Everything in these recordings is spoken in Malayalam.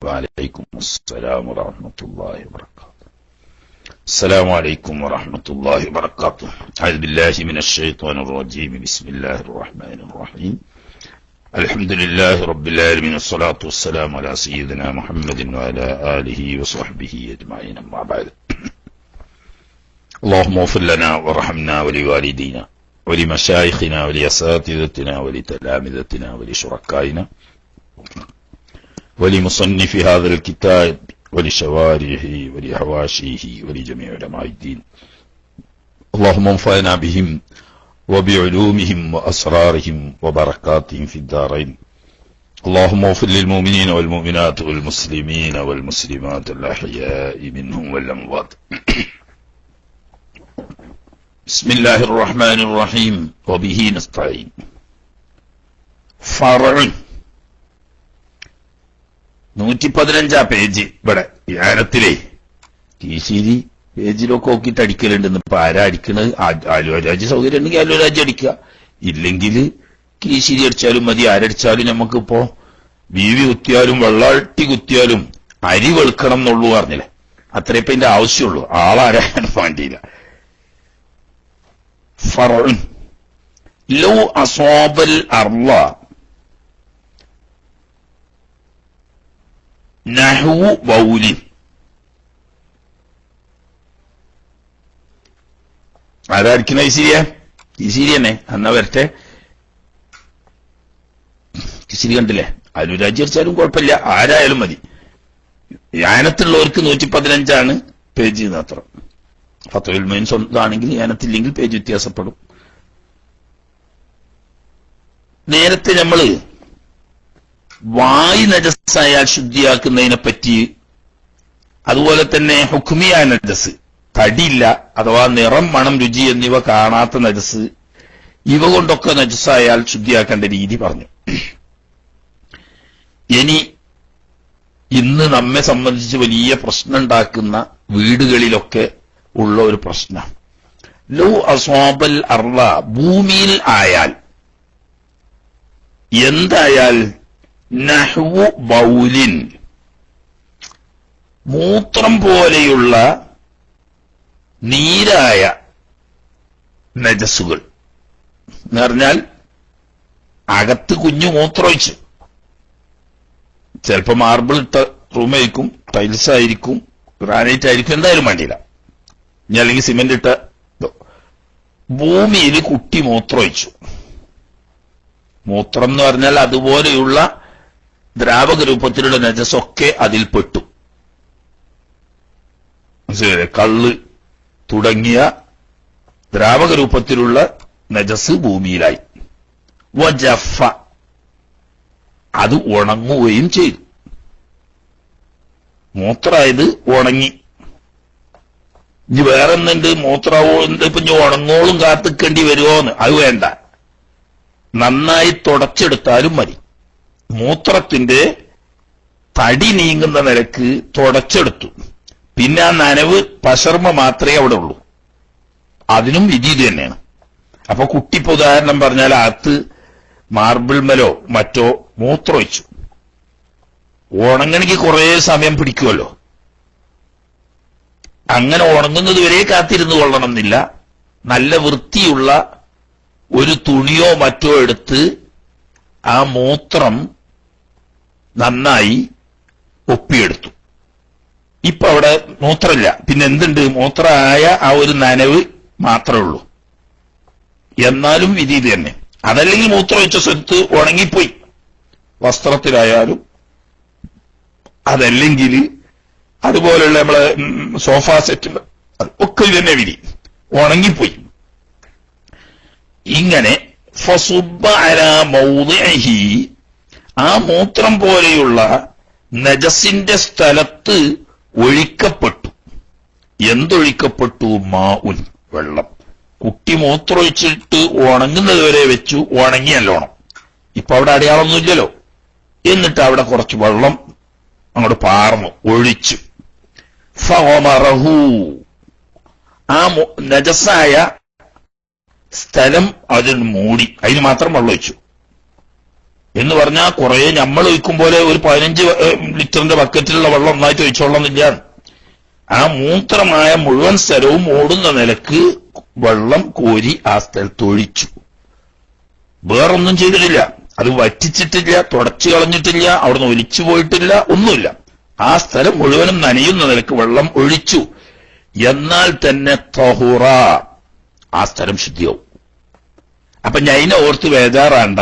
وعليكم السلام ورحمة الله وبركاته. السلام عليكم ورحمة الله وبركاته. أعوذ بالله من الشيطان الرجيم. بسم الله الرحمن الرحيم. الحمد لله رب العالمين، الصلاة والسلام على سيدنا محمد وعلى آله وصحبه أجمعين، أما بعد. اللهم اغفر لنا وارحمنا ولوالدينا ولمشايخنا ولأساتذتنا ولتلامذتنا ولشركائنا ولمصنف هذا الكتاب ولشوارحه ولحواشيه ولجميع علماء الدين. اللهم انفعنا بهم وبعلومهم وأسرارهم وبركاتهم في الدارين. اللهم اغفر للمؤمنين والمؤمنات والمسلمين والمسلمات الأحياء منهم والأموات. بسم الله الرحمن الرحيم وبه نستعين. فرع 115 പേജ്. ഇവിടെ ധ്യാനത്തിലെ കീശേരി പേജിലൊക്കെ നോക്കിയിട്ട് അടിക്കലുണ്ടെന്ന്. ഇപ്പൊ ആരാ അടിക്കണത്? ആലുവരാജ് സൗകര്യം ഉണ്ടെങ്കിൽ ആലുവരാജ് അടിക്കുക, ഇല്ലെങ്കിൽ കീശേരി അടിച്ചാലും മതി. ആരടിച്ചാലും നമുക്കിപ്പോ വീവി കുത്തിയാലും വെള്ളാട്ടി കുത്തിയാലും അരി വെളുക്കണം എന്നുള്ളൂ പറഞ്ഞില്ലേ, അത്രേ ഇപ്പൊ ഇതിന്റെ ആവശ്യമുള്ളൂ. ആളാരാണ് വേണ്ടിയില്ല. ഫറഉൻ ലൗ അസ്വാബൽ അർള നഹ്വു ബൗലിൻ. ആരായിരിക്കുന്ന ഈ സിരി തന്നെ എന്നാ വരട്ടെ. സിരി കണ്ടില്ലേ? അലുരാജ് അടിച്ചാലും കുഴപ്പമില്ല, ആരായാലും മതി. യാനത്തുള്ളവർക്ക് 115 പേജ് മാത്രം. ഫത്വൽ മൊയിൻ സ്വന്തമാണെങ്കിൽ യാനത്തില്ലെങ്കിൽ പേജ് വ്യത്യാസപ്പെടും. നേരത്തെ നമ്മള് വായു നജസ്സായാൽ ശുദ്ധിയാക്കുന്നതിനെ പറ്റി, അതുപോലെ തന്നെ ഹുക്മിയ നജസ്, തടിയില്ല അഥവാ നിറം, മണം, രുചി എന്നിവ കാണാത്ത നജസ്, ഇവ കൊണ്ടൊക്കെ നജസ്സായാൽ ശുദ്ധിയാക്കേണ്ട രീതി പറഞ്ഞു. ഇനി ഇന്ന് നമ്മെ സംബന്ധിച്ച് വലിയ പ്രശ്നം ഉണ്ടാക്കുന്ന വീടുകളിലൊക്കെ ഉള്ള ഒരു പ്രശ്നം, ലൗ അസ്വാബൽ അർള, ഭൂമിയിൽ ആയാൽ, എന്തായാൽ, നഹ്വു ബൗലിൻ, മൂത്രം പോലെയുള്ള നീരായ നജസ്സുകൾ എന്ന് പറഞ്ഞാൽ അകത്ത് കുഞ്ഞു മൂത്രമൊഴിച്ച്, ചിലപ്പോ മാർബിൾ ഇട്ട റൂമായിരിക്കും, ടൈൽസ് ആയിരിക്കും, ഗ്രാനൈറ്റ് ആയിരിക്കും, എന്തായാലും വേണ്ടിയില്ല, ഇനി അല്ലെങ്കിൽ സിമെന്റ് ഇട്ട ഭൂമിയിൽ കുട്ടി മൂത്രമൊഴിച്ചു. മൂത്രം എന്ന് പറഞ്ഞാൽ അതുപോലെയുള്ള ദ്രാവക രൂപത്തിലുള്ള നജസ്സൊക്കെ അതിൽപ്പെട്ടു. മനസ്സിലായില്ലേ? കള്ള് തുടങ്ങിയ ദ്രാവക രൂപത്തിലുള്ള നജസ് ഭൂമിയിലായി. വജഫ, അത് ഉണങ്ങുകയും ചെയ്തു. മൂത്രായത് ഉണങ്ങി. ഇനി വേറെ എന്തുണ്ട്? മൂത്രാവോ ഇപ്പൊ ഇനി ഉണങ്ങോളും കാത്തിക്കേണ്ടി വരുമോന്ന്? അത് വേണ്ട, നന്നായി തുടച്ചെടുത്താലും മതി. മൂത്രത്തിന്റെ തടി നീങ്ങുന്ന നിലക്ക് തുടച്ചെടുത്തു. പിന്നെ ആ നനവ് പശർമ മാത്രമേ അവിടെ ഉള്ളൂ. അതിനും വിധി ഇത് തന്നെയാണ്. അപ്പൊ കുട്ടി ഇപ്പൊ ഉദാഹരണം പറഞ്ഞാൽ അകത്ത് മാർബിൾമലോ മറ്റോ മൂത്രമൊഴിച്ചു, ഉണങ്ങണമെങ്കിൽ കുറെ സമയം പിടിക്കുമല്ലോ. അങ്ങനെ ഉണങ്ങുന്നത് വരെ കാത്തിരുന്ന് കൊള്ളണം എന്നില്ല. നല്ല വൃത്തിയുള്ള ഒരു തുണിയോ മറ്റോ എടുത്ത് ആ മൂത്രം നന്നായി ഒപ്പിയെടുത്തു. ഇപ്പൊ അവിടെ മൂത്രമില്ല, പിന്നെ എന്തുണ്ട്? മൂത്രമായ ആ ഒരു നനവ് മാത്രമേ ഉള്ളൂ. എന്നാലും വിധി ഇത് തന്നെ. അതല്ലെങ്കിൽ മൂത്രം വെച്ച സ്ഥലത്ത് ഉണങ്ങിപ്പോയി, വസ്ത്രത്തിലായാലും, അതല്ലെങ്കിൽ അതുപോലെയുള്ള നമ്മളെ സോഫ സെറ്റ് ഒക്കെ ഇത് തന്നെ വിധി, ഉണങ്ങിപ്പോയി. ഇങ്ങനെ ഫസുബ്ബ അലാ മൗദിഇഹി, ആ മൂത്രം പോലെയുള്ള നജസിന്റെ സ്ഥലത്ത് ഒഴിക്കപ്പെട്ടു. എന്തൊഴിക്കപ്പെട്ടു? മാഉൻ, വെള്ളം. കുട്ടി മൂത്രമൊഴിച്ചിട്ട് ഉണങ്ങുന്നത് വരെ വെച്ചു, ഉണങ്ങി നല്ലോണം. ഇപ്പൊ അവിടെ അടയാളമൊന്നുമില്ലല്ലോ. എന്നിട്ട് അവിടെ കുറച്ച് വെള്ളം അങ്ങോട്ട് പാർന്നു, ഒഴിച്ചു. ഫഗമറഹു, ആ നജസായ സ്ഥലം അതിന് മൂടി, അതിന് മാത്രം വെള്ളം ഒഴിച്ചു. എന്ന് പറഞ്ഞാൽ കുറെ നമ്മൾ ഒഴിക്കും പോലെ ഒരു 15 ലിറ്ററിന്റെ ബക്കറ്റിലുള്ള വെള്ളം ഒന്നായിട്ട് ഒഴിച്ചോളന്നില്ല. ആ മൂത്രമായ മുഴുവൻ സ്ഥലവും ഓടുന്ന നിലക്ക് വെള്ളം കോരി ആ സ്ഥലത്ത് ഒഴിച്ചു. വേറൊന്നും ചെയ്തിട്ടില്ല, അത് വറ്റിച്ചിട്ടില്ല, തുടച്ചു കളഞ്ഞിട്ടില്ല, അവിടുന്ന് ഒലിച്ചു പോയിട്ടില്ല, ഒന്നുമില്ല. ആ സ്ഥലം മുഴുവനും നനയുന്ന നിലക്ക് വെള്ളം ഒഴിച്ചു. എന്നാൽ തന്നെ തഹുറ, ആ സ്ഥലം ശുദ്ധിയാവും. അപ്പൊ ഞാൻ അതിനെ ഓർത്ത് ബേജാറാണ്ട,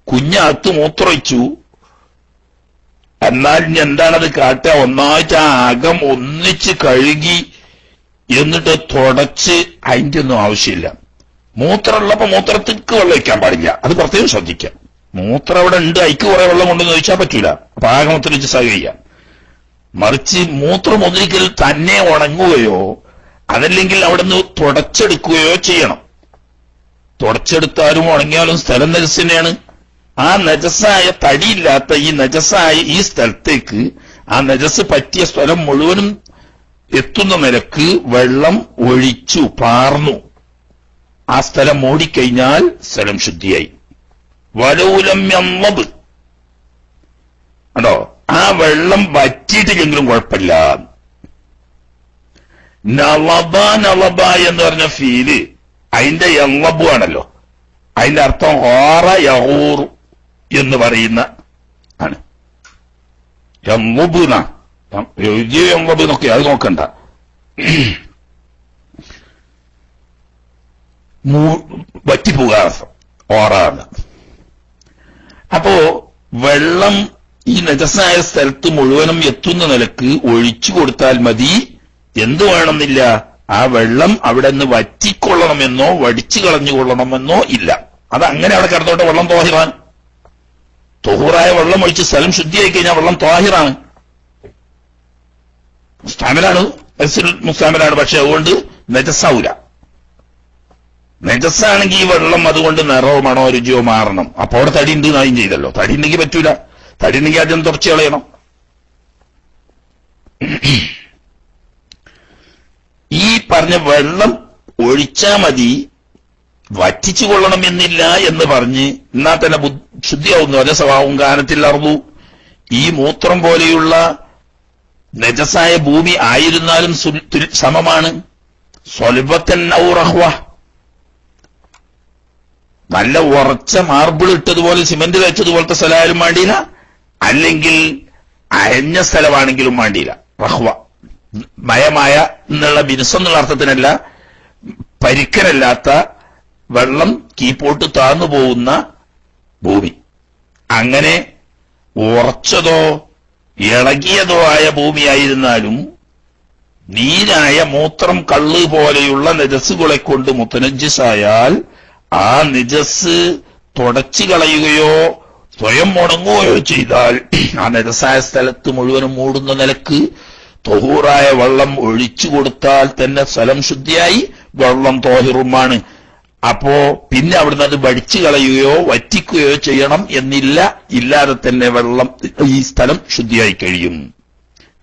കുഞ്ഞകത്ത് മൂത്രമൊഴിച്ചു, എന്നാൽ ഇനി എന്താണത് കാട്ടുക? ഒന്നായിട്ട് ആ അകം ഒന്നിച്ച് കഴുകി എന്നിട്ട് തുടച്ച് അതിന്റെ ഒന്നും ആവശ്യമില്ല. മൂത്രമുള്ളപ്പോ മൂത്രത്തിക്ക് വെള്ളം ഒഴിക്കാൻ പാടില്ല, അത് പ്രത്യേകം ശ്രദ്ധിക്കാം. മൂത്രം അവിടെ ഉണ്ട്, അതിക്ക് കുറെ വെള്ളം കൊണ്ടൊന്നും ഒഴിച്ചാൽ പറ്റൂല, അപ്പൊ ആകെ മൂത്രം വെച്ച് സഹിക്കാം. മറിച്ച് മൂത്രം ഒന്നിരിക്കൽ തന്നെ ഉണങ്ങുകയോ അതല്ലെങ്കിൽ അവിടെ നിന്ന് തുടച്ചെടുക്കുകയോ ചെയ്യണം. തുടച്ചെടുത്താലും ഉണങ്ങിയാലും സ്ഥലം നജസ് തന്നെയാണ്. ആ നജസായ തടിയില്ലാത്ത ഈ നജസായ ഈ സ്ഥലത്തേക്ക് ആ നജസ് പറ്റിയ സ്ഥലം മുഴുവനും എത്തുന്ന നിലക്ക് വെള്ളം ഒഴിച്ചു പാർന്നു. ആ സ്ഥലം മൂടിക്കഴിഞ്ഞാൽ സ്ഥലം ശുദ്ധിയായി. വലൂലം യംളബ്, കണ്ടോ, ആ വെള്ളം വറ്റിയിട്ടില്ലെങ്കിലും കുഴപ്പമില്ല. നളബ നളബ എന്ന് പറഞ്ഞ ഫീല് അതിന്റെ യംളബു ആണല്ലോ. അതിന്റെ അർത്ഥം ഹോറ യഹൂർ എന്ന് പറയുന്ന ആണ്. യംളബുന യംളബ് നോക്കി, അത് നോക്കണ്ട. വറ്റിപ്പോക ഓറാണ്. അപ്പോ വെള്ളം ഈ നജസായ സ്ഥലത്ത് മുഴുവനും എത്തുന്ന നിലക്ക് ഒഴിച്ചു കൊടുത്താൽ മതി. എന്തു വേണമെന്നില്ല, ആ വെള്ളം അവിടെ നിന്ന് വറ്റിക്കൊള്ളണമെന്നോ വടിച്ചു കളഞ്ഞുകൊള്ളണമെന്നോ ഇല്ല. അത് അങ്ങനെ അവിടെ കിടന്നോട്ടെ, വെള്ളം ത്വാഹിറാണ്. തൊഹൂറായ വെള്ളം ഒഴിച്ച് സ്ഥലം ശുദ്ധിയായി കഴിഞ്ഞാൽ വെള്ളം ത്വാഹിറാണ്, മുസ്താമിലാണ്, മുസ്താമിലാണ്. പക്ഷെ അതുകൊണ്ട് നജസാവൂല. നജസാണെങ്കിൽ ഈ വെള്ളം അതുകൊണ്ട് നിറവോ മണോ രുചിയോ മാറണം. അപ്പൊ അവിടെ തടി ഉണ്ട് നായും ചെയ്തല്ലോ. തടി ഉണ്ടെങ്കിൽ പറ്റൂല, തടി ഉണ്ടെങ്കിൽ ആദ്യം തുടച്ചു കളയണം. ഈ പറഞ്ഞ വെള്ളം ഒഴിച്ചാ മതി, വറ്റിച്ചു കൊള്ളണം എന്നില്ല എന്ന് പറഞ്ഞ് എന്നാൽ തന്നെ ശുദ്ധിയാവുന്നു. രസമാവും ഗാനത്തിൽ അറിവു. ഈ മൂത്രം പോലെയുള്ള നജസായ ഭൂമി ആയിരുന്നാലും സമമാണ്. സ്വൽബത്തൻ ഔ റഹ്വ, നല്ല ഉറച്ച മാർബിൾ ഇട്ടതുപോലെ സിമന്റ് വെച്ചതുപോലത്തെ സ്ഥലമായാലും വേണ്ടിയില്ല, അല്ലെങ്കിൽ അയഞ്ഞ സ്ഥലമാണെങ്കിലും വേണ്ടിയില്ല. റഹ്വ മയമായ എന്നുള്ള ബിനുസെന്നുള്ള അർത്ഥത്തിനല്ല, പരിക്കരല്ലാത്ത വെള്ളം കീപ്പോട്ട് താന്നു പോകുന്ന ഭൂമി. അങ്ങനെ ഉറച്ചതോ ഇളകിയതോ ആയ ഭൂമിയായിരുന്നാലും നീരായ മൂത്രം കള്ള് പോലെയുള്ള നജസ്സുകളെ കൊണ്ട് മുത്തനജ്ജിസായാൽ ആ നജസ് തുടച്ചു കളയുകയോ സ്വയം ഉണങ്ങുകയോ ചെയ്താൽ ആ നജസായ സ്ഥലത്ത് മുഴുവനും മൂടുന്ന നിലക്ക് തൊഹൂറായ വെള്ളം ഒഴിച്ചു കൊടുത്താൽ തന്നെ സ്ഥലം ശുദ്ധിയായി, വെള്ളം തോഹിറുമാണ്. അപ്പോ പിന്നെ അവിടുന്ന് അത് വടിച്ചു കളയുകയോ വറ്റിക്കുകയോ ചെയ്യണം എന്നില്ല. ഇല്ലാതെ തന്നെ വെള്ളം ഈ സ്ഥലം ശുദ്ധിയായി കഴിയും.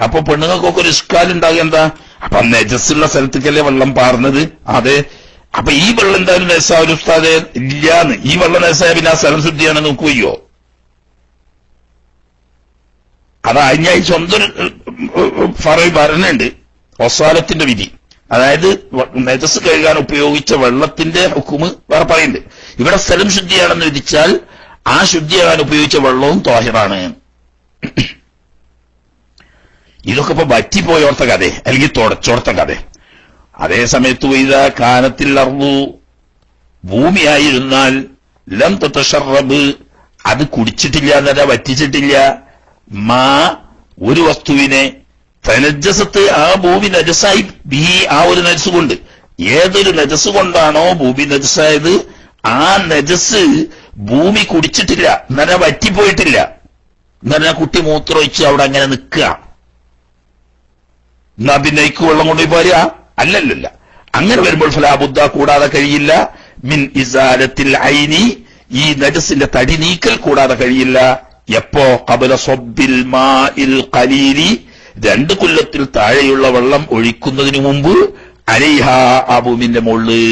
അപ്പൊ പെണ്ണുങ്ങൾക്കൊക്കെ ഒരു ഇഷ്കാലുണ്ടാകുക എന്താ, അപ്പൊ നജസ്സുള്ള സ്ഥലത്തേക്കല്ലേ വെള്ളം പാർന്നത്? അതെ. അപ്പൊ ഈ വെള്ളം എന്തായാലും നജസാവൂല ഉസ്താദേ? ഇല്ലാന്ന്. ഈ വെള്ളം നജസായ പിന്നെ ആ സ്ഥലം ശുദ്ധിയാണ് നോക്കുകയോ? അത് അതിനായി സ്വന്തം ഫറയിൽ ഭരണുണ്ട്, ഒസാലത്തിന്റെ വിധി. അതായത് നജസ് കഴുകാൻ ഉപയോഗിച്ച വെള്ളത്തിന്റെ ഹുക്കുമ് വേറെ പറയുന്നുണ്ട്. ഇവിടെ സ്ഥലം ശുദ്ധിയാണെന്ന് വിധിച്ചാൽ ആ ശുദ്ധിയാകാൻ ഉപയോഗിച്ച വെള്ളവും ത്വാഹിറാണ്. ഇതൊക്കെ ഇപ്പൊ വറ്റിപ്പോയോർത്ത കഥ, അല്ലെങ്കിൽ തുടച്ചോർത്ത കഥ. അതേ സമയത്ത് വൈദ കാനത്തിൽ അർളു, ഭൂമിയായിരുന്നാൽ ലം തതശറബ്, അത് കുടിച്ചിട്ടില്ല എന്നല്ല, വറ്റിച്ചിട്ടില്ല. മാ, ഒരു വസ്തുവിനെ തനജസത്ത്, ആ ഭൂമി നജസായി ബി, ആ ഒരു നജസ് കൊണ്ട്, ഏതൊരു നജസ് കൊണ്ടാണോ ഭൂമി നജസായത് ആ നജസ് ഭൂമി കുടിച്ചിട്ടില്ല എന്നല്ല, വറ്റിപ്പോയിട്ടില്ല എന്നല്ല, കുട്ടി മൂത്രമൊഴിച്ച് അവിടെ അങ്ങനെ നിൽക്കുക. എന്നാ പിന്നെ ഇക്ക് വെള്ളം കൊണ്ടുപോയി പോരുക? അല്ലല്ല. അങ്ങനെ വരുമ്പോൾ ഫലാബുദ്ധ, കൂടാതെ കഴിയില്ല. മിൻ ഇസാലത്തിൽ ഐനി, ഈ നജസിന്റെ തടി നീക്കൽ കൂടാതെ കഴിയില്ല. എപ്പോ? ഖബല സ്വബ്ബിൽ മാഇൽ ഖലീലി, 2 കൊല്ലത്തിൽ താഴെയുള്ള വെള്ളം ഒഴിക്കുന്നതിന് മുമ്പ്, അലൈഹ, ആ ഭൂമിന്റെ മുകളില്.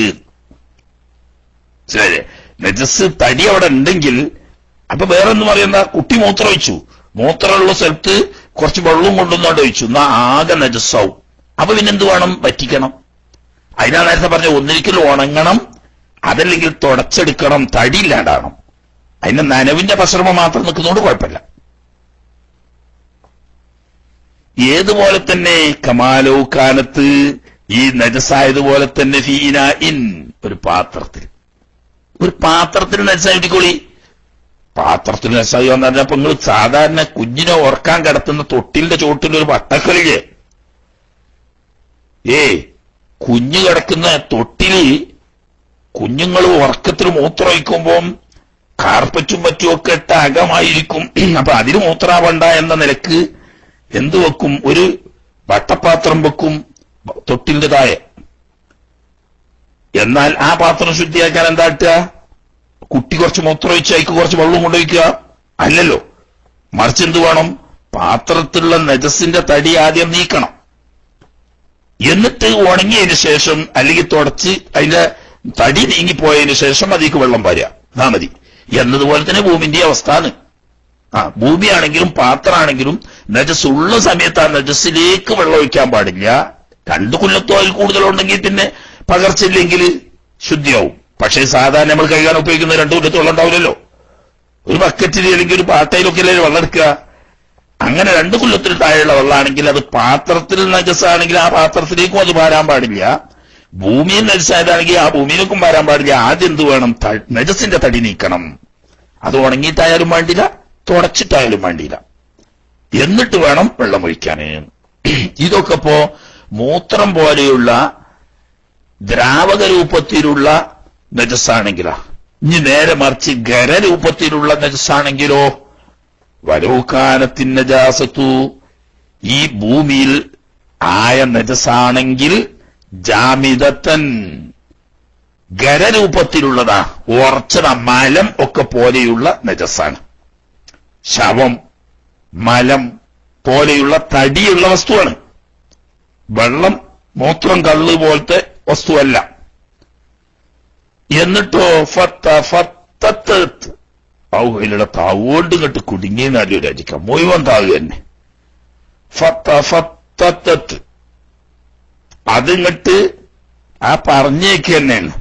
ശരി, നജസ് തടി അവിടെ ഉണ്ടെങ്കിൽ അപ്പൊ വേറൊന്നും പറയണ്ട, കുട്ടി മൂത്രമൊഴിച്ചു, മൂത്രമുള്ള സ്ഥലത്ത് കുറച്ച് വെള്ളം കൊണ്ടുവന്നോണ്ട് ഒഴിച്ചു, എന്നാ ആകെ നജസ്സാവും. അപ്പൊ പിന്നെന്ത് വേണം? വറ്റിക്കണം. അതിനാണ് നേരത്തെ പറഞ്ഞ ഒന്നിരിക്കൽ ഉണങ്ങണം, അതല്ലെങ്കിൽ തുടച്ചെടുക്കണം, തടിയില്ലാണ്ടാണ്. അതിന്റെ നനവിന്റെ പരിശ്രമം മാത്രം നിൽക്കുന്നതുകൊണ്ട് കുഴപ്പമില്ല. ഏതുപോലെ തന്നെ കമാലൗക്കാനത്ത് ഈ നജസായതുപോലെ തന്നെ ഫീന ഇൻ ഒരു പാത്രത്തിൽ നജസായിട്ടിക്കോളി. പാത്രത്തിൽ നജസായി എന്ന് പറഞ്ഞപ്പോ നിങ്ങൾ സാധാരണ കുഞ്ഞിനെ ഉറക്കാൻ കിടത്തുന്ന തൊട്ടിലിന്റെ ചോട്ടിലൊരു വട്ടക്കളില്ലേ? കുഞ്ഞു കിടക്കുന്ന തൊട്ടില് കുഞ്ഞുങ്ങൾ ഉറക്കത്തിൽ മൂത്രമൊഴിക്കുമ്പോൾ കാർപ്പറ്റും മറ്റുമൊക്കെ ഇട്ട അകമായിരിക്കും. അപ്പൊ അതിന് മൂത്രാവണ്ട എന്ന നിലക്ക് എന്തു വെക്കും? ഒരു വട്ടപാത്രം വെക്കും തൊട്ടിലിന്റെ താഴെ. എന്നാൽ ആ പാത്രം ശുദ്ധിയാക്കാൻ എന്താ ഇട്ടുക? കുട്ടി കുറച്ച് മൂത്രമൊഴിച്ച് അതിക്ക് കുറച്ച് വെള്ളം കൊണ്ടുവയ്ക്കുക അല്ലല്ലോ. മറിച്ച് എന്ത് വേണം? പാത്രത്തിലുള്ള നജസിന്റെ തടി ആദ്യം നീക്കണം. എന്നിട്ട് ഉണങ്ങിയതിന് ശേഷം അല്ലെങ്കിൽ തുടച്ച് അതിന്റെ തടി നീങ്ങിപ്പോയതിന് ശേഷം അതിക്ക് വെള്ളം പാരുക, എന്നാ മതി. എന്നതുപോലെ തന്നെ ഭൂമിന്റെ അവസ്ഥയാണ്. ഭൂമിയാണെങ്കിലും പാത്രമാണെങ്കിലും നജസ് ഉള്ള സമയത്ത് ആ നജസിലേക്ക് വെള്ളം ഒഴിക്കാൻ പാടില്ല. 2 കൊല്ലത്തോ അതിൽ കൂടുതലുണ്ടെങ്കിൽ പിന്നെ പകർച്ചില്ലെങ്കിൽ ശുദ്ധിയാവും. പക്ഷേ സാധാരണ നമ്മൾ കഴുകാൻ ഉപയോഗിക്കുന്ന 2 കൊല്ലത്തോ വെള്ളം ഉണ്ടാവില്ലല്ലോ. ഒരു ബക്കറ്റിൽ അല്ലെങ്കിൽ ഒരു പാട്ടയിലൊക്കെ അല്ലേ വെള്ളം എടുക്കുക. അങ്ങനെ 2 കൊല്ലത്തിൽ താഴെയുള്ള വെള്ളമാണെങ്കിൽ അത് പാത്രത്തിൽ നജസാണെങ്കിൽ ആ പാത്രത്തിലേക്കും അത് പാരാൻ പാടില്ല. ഭൂമിയിൽ നജസായതാണെങ്കിൽ ആ ഭൂമിയിലേക്കും പാരാൻ പാടില്ല. ആദ്യം എന്ത് വേണം? നജസിന്റെ തടി നീക്കണം. അത് ഉണങ്ങിയിട്ടായാലും വേണ്ടില്ല, തുടച്ചിട്ടായാലും വേണ്ടിയില്ല. എന്നിട്ട് വേണം വെള്ളം ഒഴിക്കാന്. ഇതൊക്കെ ഇപ്പോ മൂത്രം പോലെയുള്ള ദ്രാവക രൂപത്തിലുള്ള നജസാണെങ്കിലാ. ഇനി നേരെ മറിച്ച് ഖരരൂപത്തിലുള്ള നജസാണെങ്കിലോ, വലൗകാനത്തിൻ നജാസത്തു, ഈ ഭൂമിയിൽ ആയ നജസാണെങ്കിൽ ജാമിദത്തൻ, ഖരരൂപത്തിലുള്ളതാ, ഉറച്ചത, മലം ഒക്കെ പോലെയുള്ള നജസാണ്. ശവം, മലം പോലെയുള്ള തടിയുള്ള വസ്തുവാണ്. വെള്ളം, മൂത്രം, കള്ള് പോലത്തെ വസ്തുവല്ല. എന്നിട്ടോ ിലൂടെ താവോണ്ട് ഇങ്ങോട്ട് കുടുങ്ങിയെന്നാലും രാജിക്കാം, മുഴുവൻ താവ് തന്നെ. അതിങ്ങട്ട് ആ പറഞ്ഞേക്ക് തന്നെയാണ്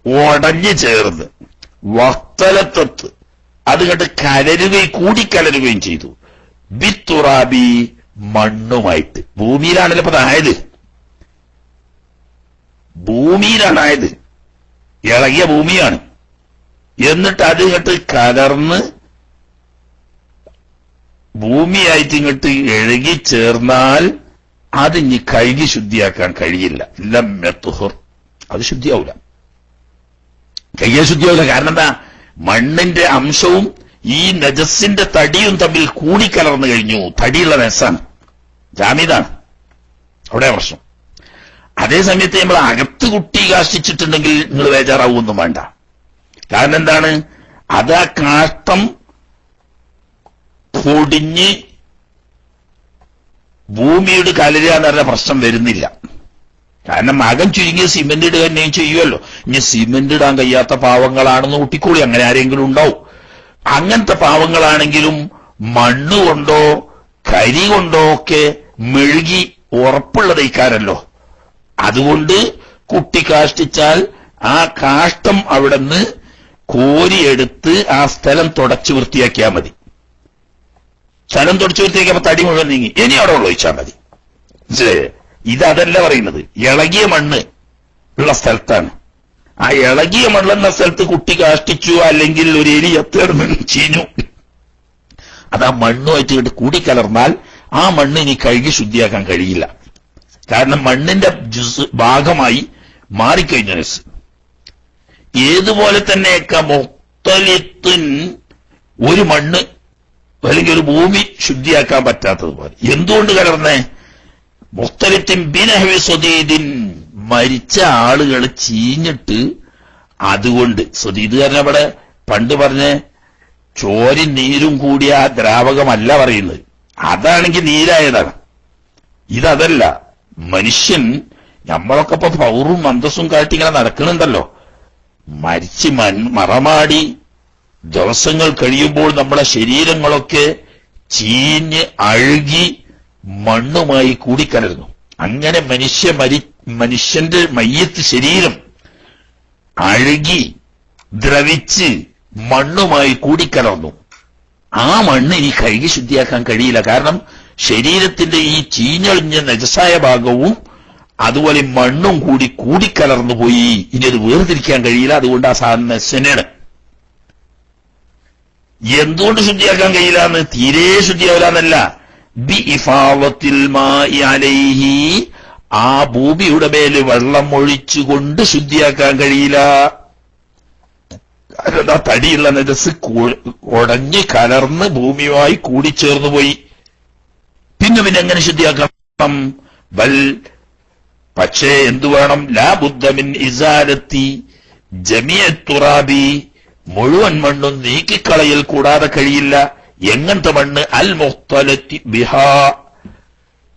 ഉടഞ്ഞു ചേർന്ന്. വക്തലത്തത്ത് അതിങ്ങട്ട് കലരുകയും കൂടിക്കലരുകയും ചെയ്തു. ബിത്തുറാബി, മണ്ണുമായിട്ട്. ഭൂമിയിലാണല്ലോ ഇപ്പൊ അതായത്, ഭൂമിയിലാണായത്, ഇളകിയ ഭൂമിയാണ്. എന്നിട്ട് അത് ഇങ്ങോട്ട് കലർന്ന് ഭൂമിയായിട്ട് ഇങ്ങോട്ട് എഴുകി ചേർന്നാൽ അത് ഇനി കഴുകി ശുദ്ധിയാക്കാൻ കഴിയില്ല. ലമ്യത്തുഹുർ, അത് ശുദ്ധിയാവില്ല, കയ്യെ ശുദ്ധിയാവില്ല. കാരണം എന്താ? മണ്ണിന്റെ അംശവും ഈ നജസിന്റെ തടിയും തമ്മിൽ കൂടിക്കലർന്നു കഴിഞ്ഞു. തടിയുള്ള നജസാണ്, ജാമിദാണ്, അവിടെ പ്രശ്നം. അതേസമയത്ത് നമ്മൾ അകത്ത് കുട്ടി കാഷ്ടിച്ചിട്ടുണ്ടെങ്കിൽ നിങ്ങൾ ബേജാറാവൊന്നും വേണ്ട. കാരണം എന്താണ്? അത് ആ കാഷ്ടം പൊടിഞ്ഞ് ഭൂമിയുടെ കലരുക എന്ന് പറഞ്ഞ പ്രശ്നം വരുന്നില്ല. കാരണം അകം ചുരുങ്ങിയ സിമെന്റ് ഇടുക തന്നെയും ചെയ്യുമല്ലോ. ഇനി സിമെന്റ് ഇടാൻ കഴിയാത്ത പാവങ്ങളാണെന്ന് കുട്ടിക്കൂടി, അങ്ങനെ ആരെങ്കിലും ഉണ്ടാവും. അങ്ങനത്തെ പാവങ്ങളാണെങ്കിലും മണ്ണ് കൊണ്ടോ കരി കൊണ്ടോ ഒക്കെ മെഴുകി ഉറപ്പുള്ള തയ്ക്കാരല്ലോ. അതുകൊണ്ട് കുട്ടി കാഷ്ടിച്ചാൽ ആ കാഷ്ടം അവിടെ നിന്ന് കോരിയെടുത്ത് ആ സ്ഥലം തുടച്ചു വൃത്തിയാക്കിയാൽ മതി. സ്ഥലം തുടച്ചു വൃത്തിയാക്കിയപ്പോ തടി മുഴുവൻ നീങ്ങി, ഇനി അവിടെ ഒഴിച്ചാൽ മതി. മനസ്സിലായേ? ഇതല്ല പറയുന്നത്, ഇളകിയ മണ്ണ് ഉള്ള സ്ഥലത്താണ്. ആ ഇളകിയ മണ്ണെന്ന സ്ഥലത്ത് കുട്ടി കാഷ്ടിച്ചു, അല്ലെങ്കിൽ ഒരു എലി എത്തേർന്ന് ചീഞ്ഞു, അത് ആ മണ്ണുമായിട്ട് ഇങ്ങോട്ട് കൂടിക്കലർന്നാൽ ആ മണ്ണ് ഇനി കഴുകി ശുദ്ധിയാക്കാൻ കഴിയില്ല. കാരണം മണ്ണിന്റെ ഭാഗമായി മാറിക്കഴിഞ്ഞ നജസ്. ഏതുപോലെ തന്നെയൊക്കെ മുഖ്തലിത്തിൻ, ഒരു മണ്ണ് അല്ലെങ്കിൽ ഒരു ഭൂമി ശുദ്ധിയാക്കാൻ പറ്റാത്തതുപോലെ. എന്തുകൊണ്ട് കലർന്നേ? മുഖ്തലിത്തിൻ ബിനഹ്വി സ്വദീദിൻ, മരിച്ച ആളുകൾ ചീഞ്ഞിട്ട് അതുകൊണ്ട്. സ്വദീദ് കാരണം അവിടെ പണ്ട് പറഞ്ഞ ചോരി നീരും കൂടിയ ആ ദ്രാവകമല്ല പറയുന്നത്, അതാണെങ്കിൽ നീരായതാണ്. ഇതല്ല. മനുഷ്യൻ നമ്മളൊക്കെ ഇപ്പൊ പൗറും അന്തസ്സും കാട്ടി ഇങ്ങനെ നടക്കണുണ്ടല്ലോ. മരിച്ച് മറമാടി ദിവസങ്ങൾ കഴിയുമ്പോൾ നമ്മളെ ശരീരങ്ങളൊക്കെ ചീഞ്ഞ് അഴുകി മണ്ണുമായി കൂടിക്കലർന്നു. അങ്ങനെ മനുഷ്യന്റെ മയ്യത്ത് ശരീരം അഴുകി ദ്രവിച്ച് മണ്ണുമായി കൂടിക്കലർന്നു. ആ മണ്ണ് ഇനി കഴുകി ശുദ്ധിയാക്കാൻ കഴിയില്ല. കാരണം ശരീരത്തിന്റെ ഈ ചീഞ്ഞൊളിഞ്ഞ നജസായ ഭാഗവും അതുപോലെ മണ്ണും കൂടിക്കലർന്നു പോയി. ഇനി അത് വേർതിരിക്കാൻ കഴിയില്ല. അതുകൊണ്ട് ആ സാധനം നജസാണ്. എന്തുകൊണ്ട് ശുദ്ധിയാക്കാൻ കഴിയില്ല എന്ന്? തീരെ ശുദ്ധിയാവില്ലെന്നല്ല, ബി ഇഫാവത്തിൽ മായി അലൈഹി, ആ ഭൂമിയുടെ മേല് വെള്ളം ഒഴിച്ചുകൊണ്ട് ശുദ്ധിയാക്കാൻ കഴിയില്ല. കാരണം ആ തടിയുള്ള നജസ് ഉടഞ്ഞ് കലർന്ന് ഭൂമിയുമായി കൂടിച്ചേർന്നു പോയി. പിന്നെ എങ്ങനെ ശുദ്ധിയാക്കണം? ബൽ, പക്ഷേ എന്തു വേണം? ലാ ബുദ്ദ മിൻ ഇസാലത്തി ജമീഅ തുറാബി, മുഴുവൻ മണ്ണും നീക്കിക്കളയൽ കൂടാതെ കഴിയില്ല. എങ്ങനത്തെ മണ്ണ്? അൽ മുഖ്തലത്തി ബിഹാ,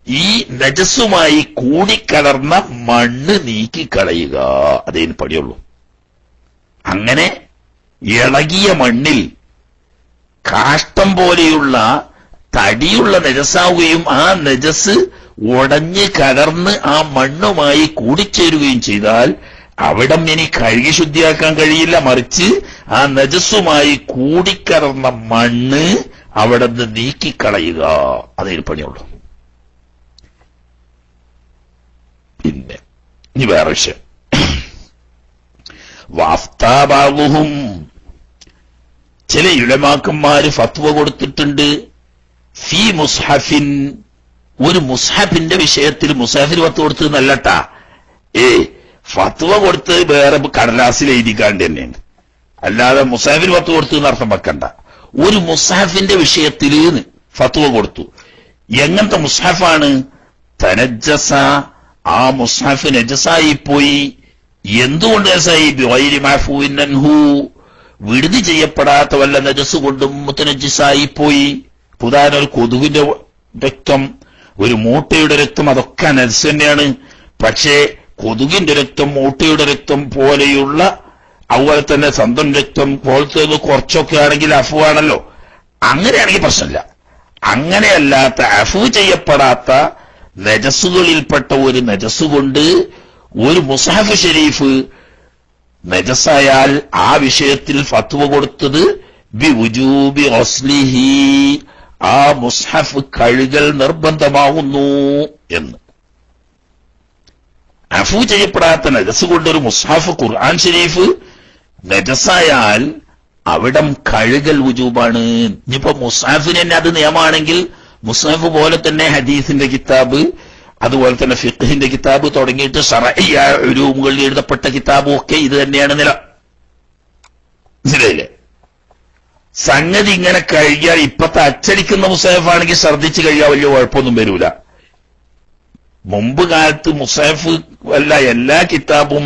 ഈ നജസുമായി കൂടിക്കലർന്ന മണ്ണ് നീക്കിക്കളയുക. അതേന് പണിയുള്ളൂ. അങ്ങനെ ഇളകിയ മണ്ണിൽ കാഷ്ടം പോലെയുള്ള തടിയുള്ള നജസാവുകയും ആ നജസ് ഉടഞ്ഞ് കലർന്ന് ആ മണ്ണുമായി കൂടിച്ചേരുകയും ചെയ്താൽ അവിടം ഇനി കഴുകി ശുദ്ധിയാക്കാൻ കഴിയില്ല. മറിച്ച് ആ നജസ്സുമായി കൂടിക്കലർന്ന മണ്ണ് അവിടെ നിന്ന് നീക്കിക്കളയുക. അതേ പണിയുള്ളൂ. പിന്നെ ഇനി വേറെ വിഷയം. വാഫ്താബാഹും, ചില ഉലമാക്കന്മാര് ഫത്വ കൊടുത്തിട്ടുണ്ട്. ഫി മുസ്ഹഫിൻ, ഒരു മുസ്ഹഫിന്റെ വിഷയത്തിൽ. മുസ്ഹഫിന് ഫത്വ കൊടുത്തത് നല്ലട്ടാ. ഫത്വ കൊടുത്ത് വേറെ കടലാസിൽ എഴുതിക്കാണ്ട് തന്നെയാണ്. അല്ലാതെ മുസ്ഹഫിന് ഫത്വ കൊടുത്തു അർത്ഥം വെക്കണ്ട. ഒരു മുസ്ഹഫിന്റെ വിഷയത്തിൽ ഫത്വ കൊടുത്തു. എങ്ങനത്തെ മുസ്ഹഫാണ്? തനജ്ജസ, ആ മുസ്ഹഫ് നജസായി പോയി. എന്തുകൊണ്ട് നജസായി? ബിഗൈരി മഅഫൂവിൻ അൻഹു, വിടുതി ചെയ്യപ്പെടാത്ത വല്ല നജസ് കൊണ്ടും മുത്തനജ്ജിസായി പോയി. ഉദാഹരണം, ഒരു കൊതുകിന്റെ രക്തം, ഒരു മൂട്ടയുടെ രക്തം, അതൊക്കെ നജസ് തന്നെയാണ്. പക്ഷേ കൊതുകിന്റെ രക്തം, മൂട്ടയുടെ രക്തം പോലെയുള്ള, അതുപോലെ തന്നെ സ്വന്തം രക്തം പോലത്തെ കുറച്ചൊക്കെ ആണെങ്കിൽ അഫു ആണല്ലോ. അങ്ങനെയാണെങ്കിൽ പ്രശ്നമില്ല. അങ്ങനെയല്ലാത്ത അഫു ചെയ്യപ്പെടാത്ത നജസ്സുകളിൽപ്പെട്ട ഒരു നജസ് കൊണ്ട് ഒരു മുസ്ഹഫ് ഷരീഫ് നജസായാൽ ആ വിഷയത്തിൽ ഫത്വ കൊടുത്തത് ബി വുജൂബി ഗസ്ലിഹി, ആ മുസ്ഹഫ് കഴുകൽ നിർബന്ധമാകുന്നു എന്ന്. അഫു ചെയ്യപ്പെടാത്ത നജസ് കൊണ്ടൊരു മുസ്ഹഫ് ഖുർആൻ ഷരീഫ് നജസായാൽ അവിടം കഴുകൽ വുജൂബാണ്. ഇനിയിപ്പോ മുസ്ഹഫിന് തന്നെ അത് നിയമമാണെങ്കിൽ മുസ്ഹഫ് പോലെ തന്നെ ഹദീസിന്റെ കിതാബ്, അതുപോലെ തന്നെ ഫിഖ്ഹിന്റെ കിതാബ് തുടങ്ങിയിട്ട് ശറഈയ ഉലൂമുകളിൽ എഴുതപ്പെട്ട കിതാബും ഒക്കെ ഇത് തന്നെയാണ് നില. മനസ്സിലായില്ലേ? സംഗതി ഇങ്ങനെ കഴിയാൽ ഇപ്പത്തെ അച്ചടിക്കുന്ന മുസ്ഹഫാണെങ്കിൽ ശ്രദ്ധിച്ചു കഴിയാൻ വലിയ കുഴപ്പമൊന്നും വരൂല. മുമ്പ് കാലത്ത് മുസ്ഹഫ് അല്ല എല്ലാ കിതാബും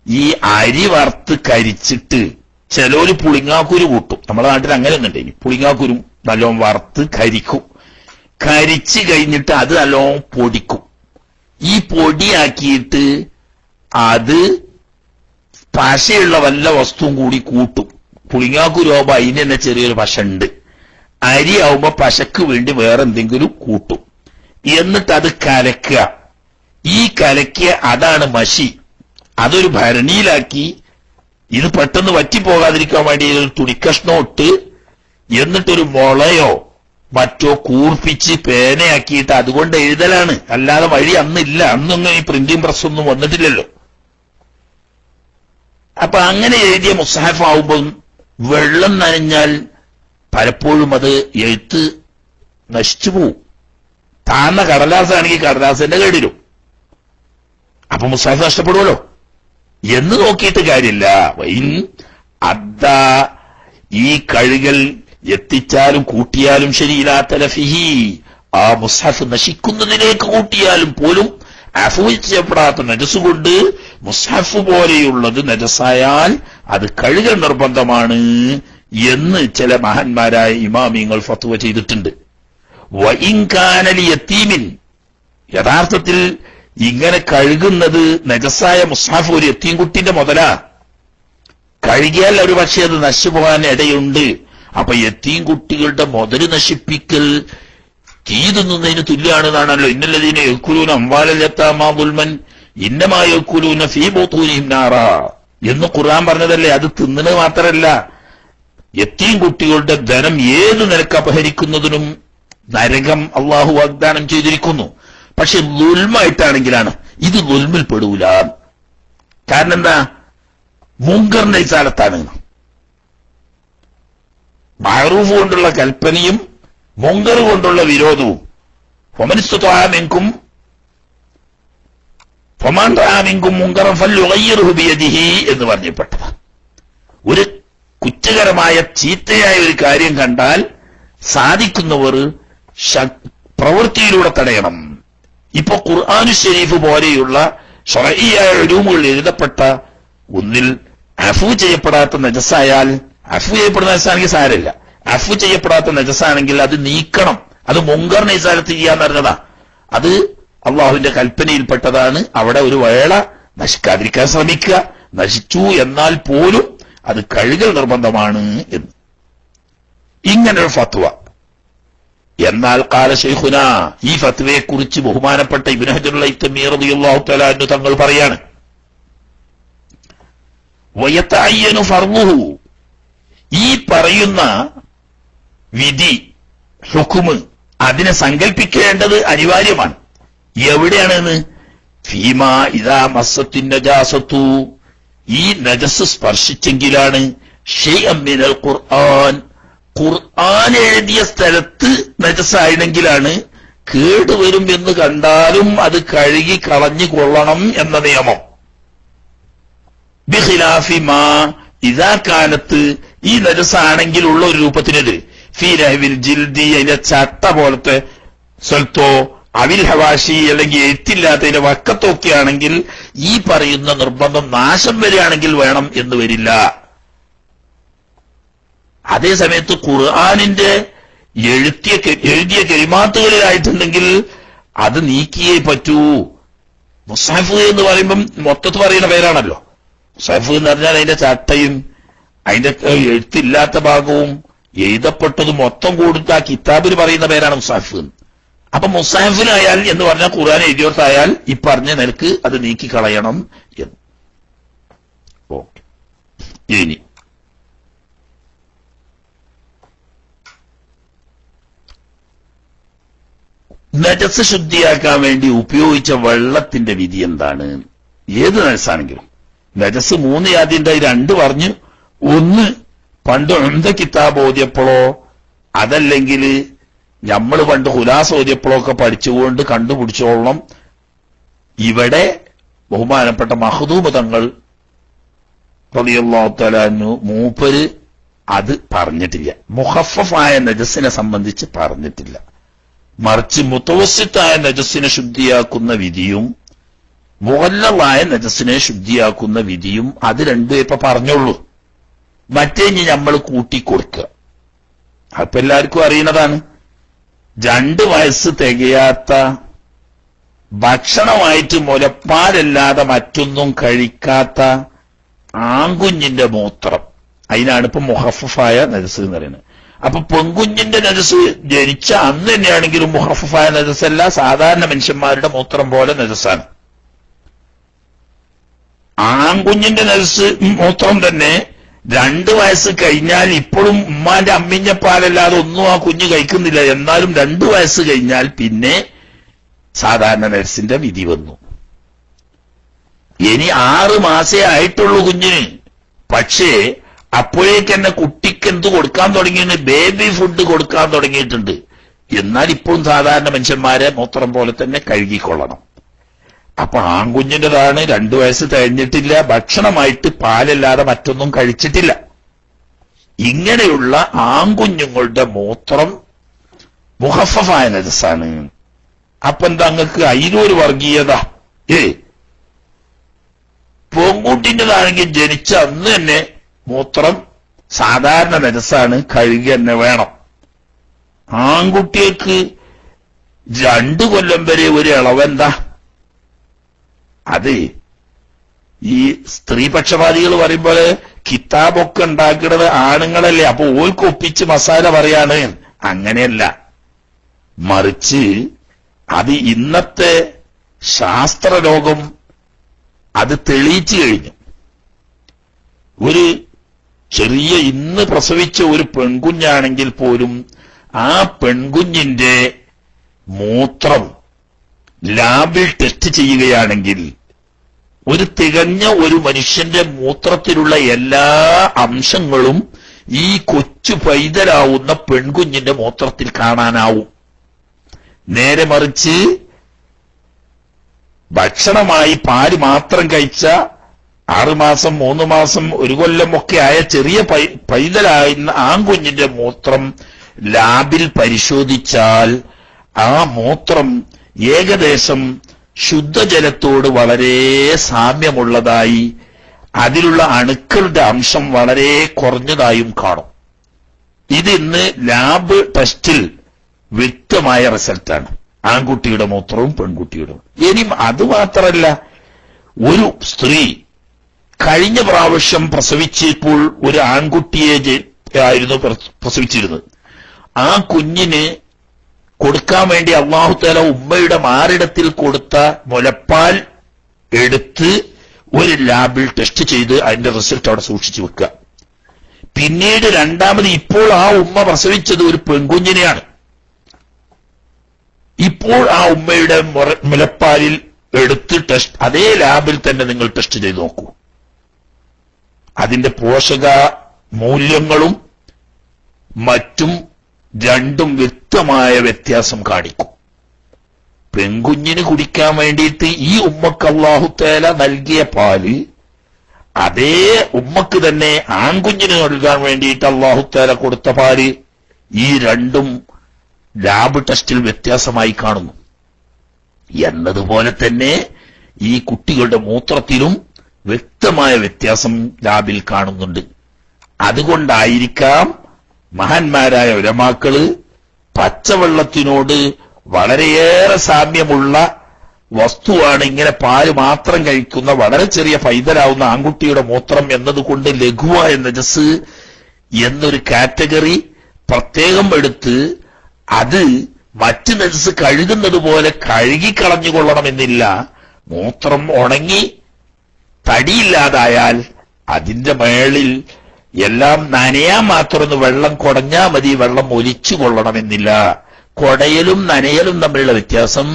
ഈ അരി വറുത്ത് കരിച്ചിട്ട് ചിലര് പുളിങ്ങാക്കുരു കൂട്ടും. നമ്മുടെ നാട്ടിൽ അങ്ങനെ ഒന്നുണ്ട്. പുളിങ്ങാക്കുരും നല്ലോണം വറുത്ത് കരിക്കും. കരിച്ച് കഴിഞ്ഞിട്ട് അത് നല്ലോണം പൊടിക്കും. ഈ പൊടിയാക്കിയിട്ട് അത് പശയുള്ള വല്ല വസ്തുവും കൂടി കൂട്ടും. പുളിങ്ങാക്കുരുവാകുമ്പോ അതിന് തന്നെ ചെറിയൊരു പശ ഉണ്ട്. അരി ആവുമ്പോ പശക്ക് വേണ്ടി വേറെ എന്തെങ്കിലും കൂട്ടും. എന്നിട്ട് അത് കലക്കുക. ഈ കലക്കിയ അതാണ് മഷി. അതൊരു ഭരണിയിലാക്കി ഇത് പെട്ടെന്ന് വറ്റിപ്പോകാതിരിക്കാൻ വേണ്ടി ഒരു തുണിക്കഷ്ണം ഇട്ട് എന്നിട്ടൊരു മുളയോ മറ്റോ കൂർപ്പിച്ച് പേനയാക്കിയിട്ട് അതുകൊണ്ട് എഴുതലാണ്. അല്ലാതെ വഴി അന്നില്ല. അന്നൊന്നും ഈ പ്രിന്റിംഗ് പ്രസ് ഒന്നും വന്നിട്ടില്ലല്ലോ. അപ്പൊ അങ്ങനെ എഴുതിയ മുസ്ഹഫ് ആവുമ്പോൾ വെള്ളം നനഞ്ഞാൽ പലപ്പോഴും അത് എഴുത്ത് നശിച്ചു പോവും. താന്ന കടലാസാണെങ്കിൽ കടലാസിന്റെ കേടിരും. അപ്പൊ മുസ്ഹഫ് നഷ്ടപ്പെടുമല്ലോ എന്ന് നോക്കിയിട്ട് കാര്യമില്ല. അദ്ദാ, ഈ കഴുകൽ എത്തിച്ചാലും കൂട്ടിയാലും ശരിയില്ലാ തലഫിഹി, ആ മുസ്ഹഫ് നശിക്കുന്നതിലേക്ക് കൂട്ടിയാലും പോലും അഫു ചെയ്യപ്പെടാത്ത നജസ് കൊണ്ട് മുസ്ഹഫ് പോലെയുള്ളത് നജസായാൽ അത് കഴുകൽ നിർബന്ധമാണ് എന്ന് ചില മഹാന്മാരായ ഇമാമിങ്ങൾ ഫത്വ ചെയ്തിട്ടുണ്ട്. വഇൻകാനലി യതീമിൻ, യഥാർത്ഥത്തിൽ ഇങ്ങനെ കഴുകുന്നത് നജസായ മുസ്ഹഫ് ഒരു യതീം കുട്ടിന്റെ മുതലാ. കഴുകിയാൽ ഒരു പക്ഷേ അത് നശിച്ചു പോകാൻ ഇടയുണ്ട്. അപ്പൊ യത്തീം കുട്ടികളുടെ മുതല് നശിപ്പിക്കൽ തീ തിന്നുന്നതിന് തുല്യാണെന്നാണല്ലോ. ഇന്നല്ലദീന യഅ്കുലൂന അംവാലൽ യതാമാ ദുൽമൻ ഇന്നമാ യഅ്കുലൂന ഫീ ബുതൂനിഹിം നാറാ എന്ന് ഖുർആൻ പറഞ്ഞതല്ലേ. അത് തിന്നുന്നത് മാത്രമല്ല, യത്തീം കുട്ടികളുടെ ധനം ഏത് നിലക്ക് അപഹരിക്കുന്നതിനും നരകം അള്ളാഹു വാഗ്ദാനം ചെയ്തിരിക്കുന്നു. പക്ഷെ ദുൽമായിട്ടാണെങ്കിലാണ് ഇത് ദുൽമിൽ പെടൂല. കാരണം എന്താ? മുങ്കറിന്റെ സ്ഥലത്താണ്. മഅറൂഫ് കൊണ്ടുള്ള കൽപ്പനയും മുങ്കർ കൊണ്ടുള്ള വിരോധവും ഫമനിസ്തതാഅമിൻകും ഫമൻ റഅമിൻകും മുങ്കറൻ ഫല്യുഗയ്യിർഹു ബിയദിഹി എന്ന് പറഞ്ഞപ്പെട്ടത്. ഒരു കുറ്റകരമായ ചീത്തയായ ഒരു കാര്യം കണ്ടാൽ സാധിക്കുന്നവർ പ്രവൃത്തിയിലൂടെ തടയണം. ഇപ്പൊ ഖുർആനു ശരീഫ് പോലെയുള്ള ശർഈയായ ഉലൂമുകളിൽ എഴുതപ്പെട്ട ഒന്നിൽ അഫു ചെയ്യപ്പെടാത്ത നജസായാൽ, അഫു ചെയ്യപ്പെടുന്ന നജസാണെങ്കിൽ സാരമില്ല, അഫു ചെയ്യപ്പെടാത്ത നജസാണെങ്കിൽ അത് നീക്കണം. അത് മുങ്കർ നിസാരത്ത് ചെയ്യാന്ന് പറഞ്ഞതാ. അത് അള്ളാഹുവിന്റെ കൽപ്പനയിൽപ്പെട്ടതാണ്. അവിടെ ഒരു വേള നശിക്കാതിരിക്കാൻ ശ്രമിക്കുക. നശിച്ചു എന്നാൽ പോലും അത് കഴുകൽ നിർബന്ധമാണ് എന്ന് ഇങ്ങനൊരു ഫത്വ. എന്നാൽ ഖാല ശൈഖുന, ഈ ഫത്വയെ കുറിച്ച് ബഹുമാനപ്പെട്ട ഇബ്നു ഹജറുൽ ഹൈതമി റളിയല്ലാഹു തആല അൻഹു തങ്ങൾ പറയാണ്, വയതഅയ്യനു ഫർളുഹു, ഈ പറയുന്ന വിധി ഹുക്മ് അതിനെ സങ്കല്പിക്കേണ്ടത് അനിവാര്യമാണ്. എവിടെയാണെന്ന്? ഫീമാ ഇദാ മസ്സത്തിൻ നജാസത്തു, ഈ നജസ് സ്പർശിച്ചെങ്കിലാണ്. ഷൈഅൻ മിനൽ ഖുർആൻ, ഖുർആൻ എഴുതിയ സ്ഥലത്ത് നജസായിണെങ്കിലാണ്. കേടുവരും എന്ന് കണ്ടാലും അത് കഴുകി കളഞ്ഞു കൊള്ളണം എന്ന നിയമം. ബിഖിലാഫി മാ ഇദാ കാനത്ത്, ഈ നജസാണെങ്കിൽ ഉള്ള ഒരു രൂപത്തിനത് ഫീ ലഹ്വിൽ ജിൽദി, അതിന്റെ ചട്ട പോലത്തെ സ്വൽത്തോ അവിൽ ഹവാഷി അല്ലെങ്കിൽ എഴുത്തില്ലാത്തതിന്റെ വക്കത്തൊക്കെ ആണെങ്കിൽ ഈ പറയുന്ന നിർബന്ധം നാശം വരികയാണെങ്കിൽ വേണം എന്ന് വരില്ല. അതേ സമയത്ത് ഖുർആനിന്റെ എഴുതിയ കലിമാത്തുകളിലായിട്ടുണ്ടെങ്കിൽ അത് നീക്കിയേ പറ്റൂ. മുസ്ഹഫ് എന്ന് പറയുമ്പം മൊത്തത്തിൽ പറയുന്ന പേരാണല്ലോ. മുസ്ഹഫ് എന്ന് പറഞ്ഞാൽ അതിന്റെ ചട്ടയും അതിന്റെ എഴുത്തില്ലാത്ത ഭാഗവും എഴുതപ്പെട്ടത് മൊത്തം കൊടുത്ത ആ കിതാബിൽ പറയുന്ന പേരാണ് മുസ്ഹഫ്. അപ്പൊ മുസ്ഹഫിലായാൽ എന്ന് പറഞ്ഞാൽ ഖുർആൻ എഴുതിയോർത്തായാൽ ഈ പറഞ്ഞ നിലക്ക് അത് നീക്കിക്കളയണം എന്ന്. ഓക്കെ, ഇനി നജസ് ശുദ്ധിയാക്കാൻ വേണ്ടി ഉപയോഗിച്ച വെള്ളത്തിന്റെ വിധി എന്താണ്? ഏത് നജസാണെങ്കിലും നജസ് 3 യാതിന്റെ 2 പറഞ്ഞു. ഒന്ന് പണ്ട് ഉംദ കിതാബ് ഓതിയപ്പോഴോ അതല്ലെങ്കിൽ നമ്മൾ പണ്ട് ഖുലാസ് ഓതിയപ്പോഴോ ഒക്കെ പഠിച്ചുകൊണ്ട് കണ്ടുപിടിച്ചോളണം. ഇവിടെ ബഹുമാനപ്പെട്ട മഖ്ദൂമ് തങ്ങൾ റളിയല്ലാഹു തആല അൻഹു മൂപ്പര് അത് പറഞ്ഞിട്ടില്ല. മുഖഫഫായ നജസിനെ സംബന്ധിച്ച് പറഞ്ഞിട്ടില്ല. മറിച്ച് മുതവസ്സിത്തായ നജസിനെ ശുദ്ധിയാക്കുന്ന വിധിയും മുഗല്ലളായ നജസിനെ ശുദ്ധിയാക്കുന്ന വിധിയും അത് രണ്ടും ഇപ്പൊ പറഞ്ഞുള്ളൂ. മറ്റേ നമ്മൾ കൂട്ടിക്കൊടുക്കുക. അപ്പൊ എല്ലാവർക്കും അറിയുന്നതാണ്. 2 വയസ്സ് തികയാത്ത ഭക്ഷണമായിട്ട് മുലപ്പാലല്ലാതെ മറ്റൊന്നും കഴിക്കാത്ത ആൺകുഞ്ഞിന്റെ മൂത്രം, അതിനാണ് ഇപ്പൊ മുഖഫഫായ നജസ് എന്ന് പറയുന്നത്. അപ്പൊ പെൺകുഞ്ഞിന്റെ നജസ് ജനിച്ച അന്ന് തന്നെയാണെങ്കിലും മുഖഫഫായ നജസല്ല, സാധാരണ മനുഷ്യന്മാരുടെ മൂത്രം പോലെ നജസാണ്. ആൺകുഞ്ഞിന്റെ നജസ് മൂത്രം തന്നെ 2 വയസ്സ് കഴിഞ്ഞാൽ ഇപ്പോഴും ഉമ്മാന്റെ അമ്മിഞ്ഞ പാലല്ലാതെ ഒന്നും ആ കുഞ്ഞ് കഴിക്കുന്നില്ല. എന്നാലും 2 വയസ്സ് കഴിഞ്ഞാൽ പിന്നെ സാധാരണ നജസിന്റെ വിധി വന്നു. ഇനി 6 മാസേ ആയിട്ടുള്ളൂ കുഞ്ഞിന്. പക്ഷേ അപ്പോഴേക്കെന്നെ കുട്ടിക്ക് എന്ത് കൊടുക്കാൻ തുടങ്ങിയെന്ന്? ബേബി ഫുഡ് കൊടുക്കാൻ തുടങ്ങിയിട്ടുണ്ട്. എന്നാൽ ഇപ്പോഴും സാധാരണ മനുഷ്യന്മാരെ മൂത്രം പോലെ തന്നെ കഴുകിക്കൊള്ളണം. അപ്പൊ ആൺകുഞ്ഞിൻ്റെതാണ്, 2 വയസ്സ് തികഞ്ഞിട്ടില്ല, ഭക്ഷണമായിട്ട് പാലല്ലാതെ മറ്റൊന്നും കഴിച്ചിട്ടില്ല. ഇങ്ങനെയുള്ള ആൺകുഞ്ഞുങ്ങളുടെ മൂത്രം മുഖഫഫായ നജസാണ്. അപ്പൊ എന്താ അങ്ങക്ക് അതിലൊരു വർഗീയത? പെൺകുട്ടിൻ്റെതാണെങ്കിൽ ജനിച്ച അന്ന് തന്നെ മൂത്രം സാധാരണ നജസാണ്, കഴുകി തന്നെ വേണം. ആൺകുട്ടികൾക്ക് 2 കൊല്ലം വരെ ഒരു ഇളവെന്താ? അത് ഈ സ്ത്രീപക്ഷപാതികൾ പറയുമ്പോൾ കിതാബൊക്കെ ഉണ്ടാക്കുന്നത് ആണുങ്ങളല്ലേ, അപ്പൊ ഓൾക്ക് ഒപ്പിച്ച് മസാല പറയാണ്. അങ്ങനെയല്ല, മറിച്ച് അത് ഇന്നത്തെ ശാസ്ത്രലോകം അത് തെളിയിച്ചു കഴിഞ്ഞു. ഒരു ചെറിയ ഇന്ന് പ്രസവിച്ച ഒരു പെൺകുഞ്ഞാണെങ്കിൽ പോലും ആ പെൺകുഞ്ഞിന്റെ മൂത്രം ലാബിൽ ടെസ്റ്റ് ചെയ്യുകയാണെങ്കിൽ ഒരു തികഞ്ഞ ഒരു മനുഷ്യന്റെ മൂത്രത്തിലുള്ള എല്ലാ അംശങ്ങളും ഈ കൊച്ചു പൈതലാവുന്ന പെൺകുഞ്ഞിന്റെ മൂത്രത്തിൽ കാണാനാവും. നേരെ മറിച്ച് ഭക്ഷണമായി പാല് മാത്രം കഴിച്ച 6 മാസം 3 മാസം 1 കൊല്ലം ഒക്കെ ആയ ചെറിയ പൈതലായിരുന്ന ആൺകുഞ്ഞിന്റെ മൂത്രം ലാബിൽ പരിശോധിച്ചാൽ ആ മൂത്രം ഏകദേശം ശുദ്ധജലത്തോട് വളരെ സാമ്യമുള്ളതായി, അതിലുള്ള അണുക്കളുടെ അംശം വളരെ കുറഞ്ഞതായും കാണും. ഇതിന്ന് ലാബ് ടെസ്റ്റിൽ വ്യക്തമായ റിസൾട്ടാണ്, ആൺകുട്ടിയുടെ മൂത്രവും പെൺകുട്ടിയുടെ. ഇനി അതുമാത്രമല്ല, ഒരു സ്ത്രീ കഴിഞ്ഞ പ്രാവശ്യം പ്രസവിച്ചപ്പോൾ ഒരു ആൺകുട്ടിയെ ആയിരുന്നു പ്രസവിച്ചിരുന്നത്. ആ കുഞ്ഞിന് കൊടുക്കാൻ വേണ്ടി അല്ലാഹു തആല ഉമ്മയുടെ മാറിടത്തിൽ കൊടുത്ത മുലപ്പാൽ എടുത്ത് ഒരു ലാബിൽ ടെസ്റ്റ് ചെയ്ത് അതിന്റെ റിസൾട്ട് അവിടെ സൂക്ഷിച്ചു വെക്കുക. പിന്നീട് രണ്ടാമത് ഇപ്പോൾ ആ ഉമ്മ പ്രസവിച്ചത് ഒരു പെൺകുഞ്ഞിനെയാണ്. ഇപ്പോൾ ആ ഉമ്മയുടെ മുലപ്പാലിൽ എടുത്ത് ടെസ്റ്റ് അതേ ലാബിൽ തന്നെ നിങ്ങൾ ടെസ്റ്റ് ചെയ്ത് നോക്കൂ. അതിന്റെ പോഷക മൂല്യങ്ങളും മറ്റും രണ്ടും വ്യക്തമായ വ്യത്യാസം കാണിക്കും. പെൺകുഞ്ഞിന് കുടിക്കാൻ വേണ്ടിയിട്ട് ഈ ഉമ്മക്ക് അല്ലാഹു തആല നൽകിയ പാല് അതേ ഉമ്മക്ക് തന്നെ ആൺകുഞ്ഞിന് നൽകാൻ വേണ്ടിയിട്ട് അല്ലാഹു തആല കൊടുത്ത പാല്, ഈ രണ്ടും ലാബ് ടെസ്റ്റിൽ വ്യത്യാസമായി കാണുന്നു. എന്നതുപോലെ തന്നെ ഈ കുട്ടികളുടെ മൂത്രത്തിലും വ്യക്തമായ വ്യത്യാസം ലാബിൽ കാണുന്നുണ്ട്. അതുകൊണ്ടായിരിക്കാം മഹാന്മാരായ ഉലമാക്കള് പച്ചവെള്ളത്തിനോട് വളരെയേറെ സാമ്യമുള്ള വസ്തുവാണ് ഇങ്ങനെ പാല് മാത്രം കഴിക്കുന്ന വളരെ ചെറിയ പൈതലാവുന്ന ആൺകുട്ടിയുടെ മൂത്രം എന്നതുകൊണ്ട് ലഘുവായ നജസ് എന്നൊരു കാറ്റഗറി പ്രത്യേകം എടുത്ത് അത് മറ്റ് നജസ് കഴുകുന്നത് പോലെ കഴുകിക്കളഞ്ഞുകൊള്ളണമെന്നില്ല. മൂത്രം ഉണങ്ങി തടിയില്ലാതായാൽ അതിന്റെ മേളിൽ എല്ലാം നനയാൻ മാത്രമൊന്ന് വെള്ളം കുടഞ്ഞാൽ മതി, വെള്ളം ഒലിച്ചു കൊള്ളണമെന്നില്ല. കൊടയലും നനയലും തമ്മിലുള്ള വ്യത്യാസം,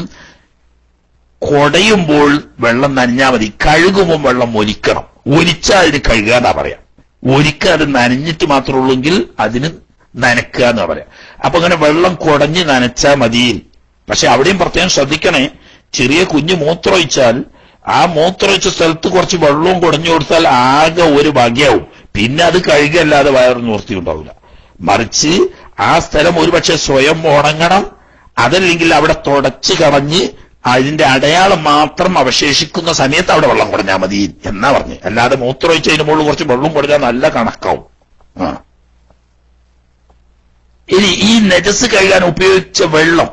കൊടയുമ്പോൾ വെള്ളം നനഞ്ഞാൽ മതി, കഴുകുമ്പോൾ വെള്ളം ഒലിക്കണം. ഒലിച്ചാൽ അതിന് കഴുകാന്നാ പറയാം. ഒലിക്കുക അത് നനഞ്ഞിട്ട് മാത്രമേ ഉള്ളൂങ്കിൽ അതിന് നനക്കുക എന്നാ പറയാം. അപ്പൊ അങ്ങനെ വെള്ളം കുടഞ്ഞ് നനച്ചാൽ മതി. പക്ഷെ അവിടെയും പ്രത്യേകം ശ്രദ്ധിക്കണേ, ചെറിയ കുഞ്ഞ് മൂത്രമൊഴിച്ചാൽ ആ മൂത്രമൊഴിച്ച സ്ഥലത്ത് കുറച്ച് വെള്ളവും കുടഞ്ഞു കൊടുത്താൽ ആകെ ഒരു ഭാഗ്യാവും. പിന്നെ അത് കഴുകല്ലാതെ വയറിന് നിവൃത്തിയുണ്ടാവില്ല. മറിച്ച് ആ സ്ഥലം ഒരുപക്ഷെ സ്വയം ഉണങ്ങണം, അതല്ലെങ്കിൽ അവിടെ തുടച്ച് കളഞ്ഞ് അതിന്റെ അടയാളം മാത്രം അവശേഷിക്കുന്ന സമയത്ത് അവിടെ വെള്ളം കുടഞ്ഞാൽ മതി എന്നാ പറഞ്ഞു. അല്ലാതെ മൂത്രമൊഴിച്ചതിന് മുകളിൽ കുറച്ച് വെള്ളം കുടഞ്ഞാൽ നല്ല കണക്കാവും. ഇനി ഈ നജസ് കഴുകാൻ ഉപയോഗിച്ച വെള്ളം,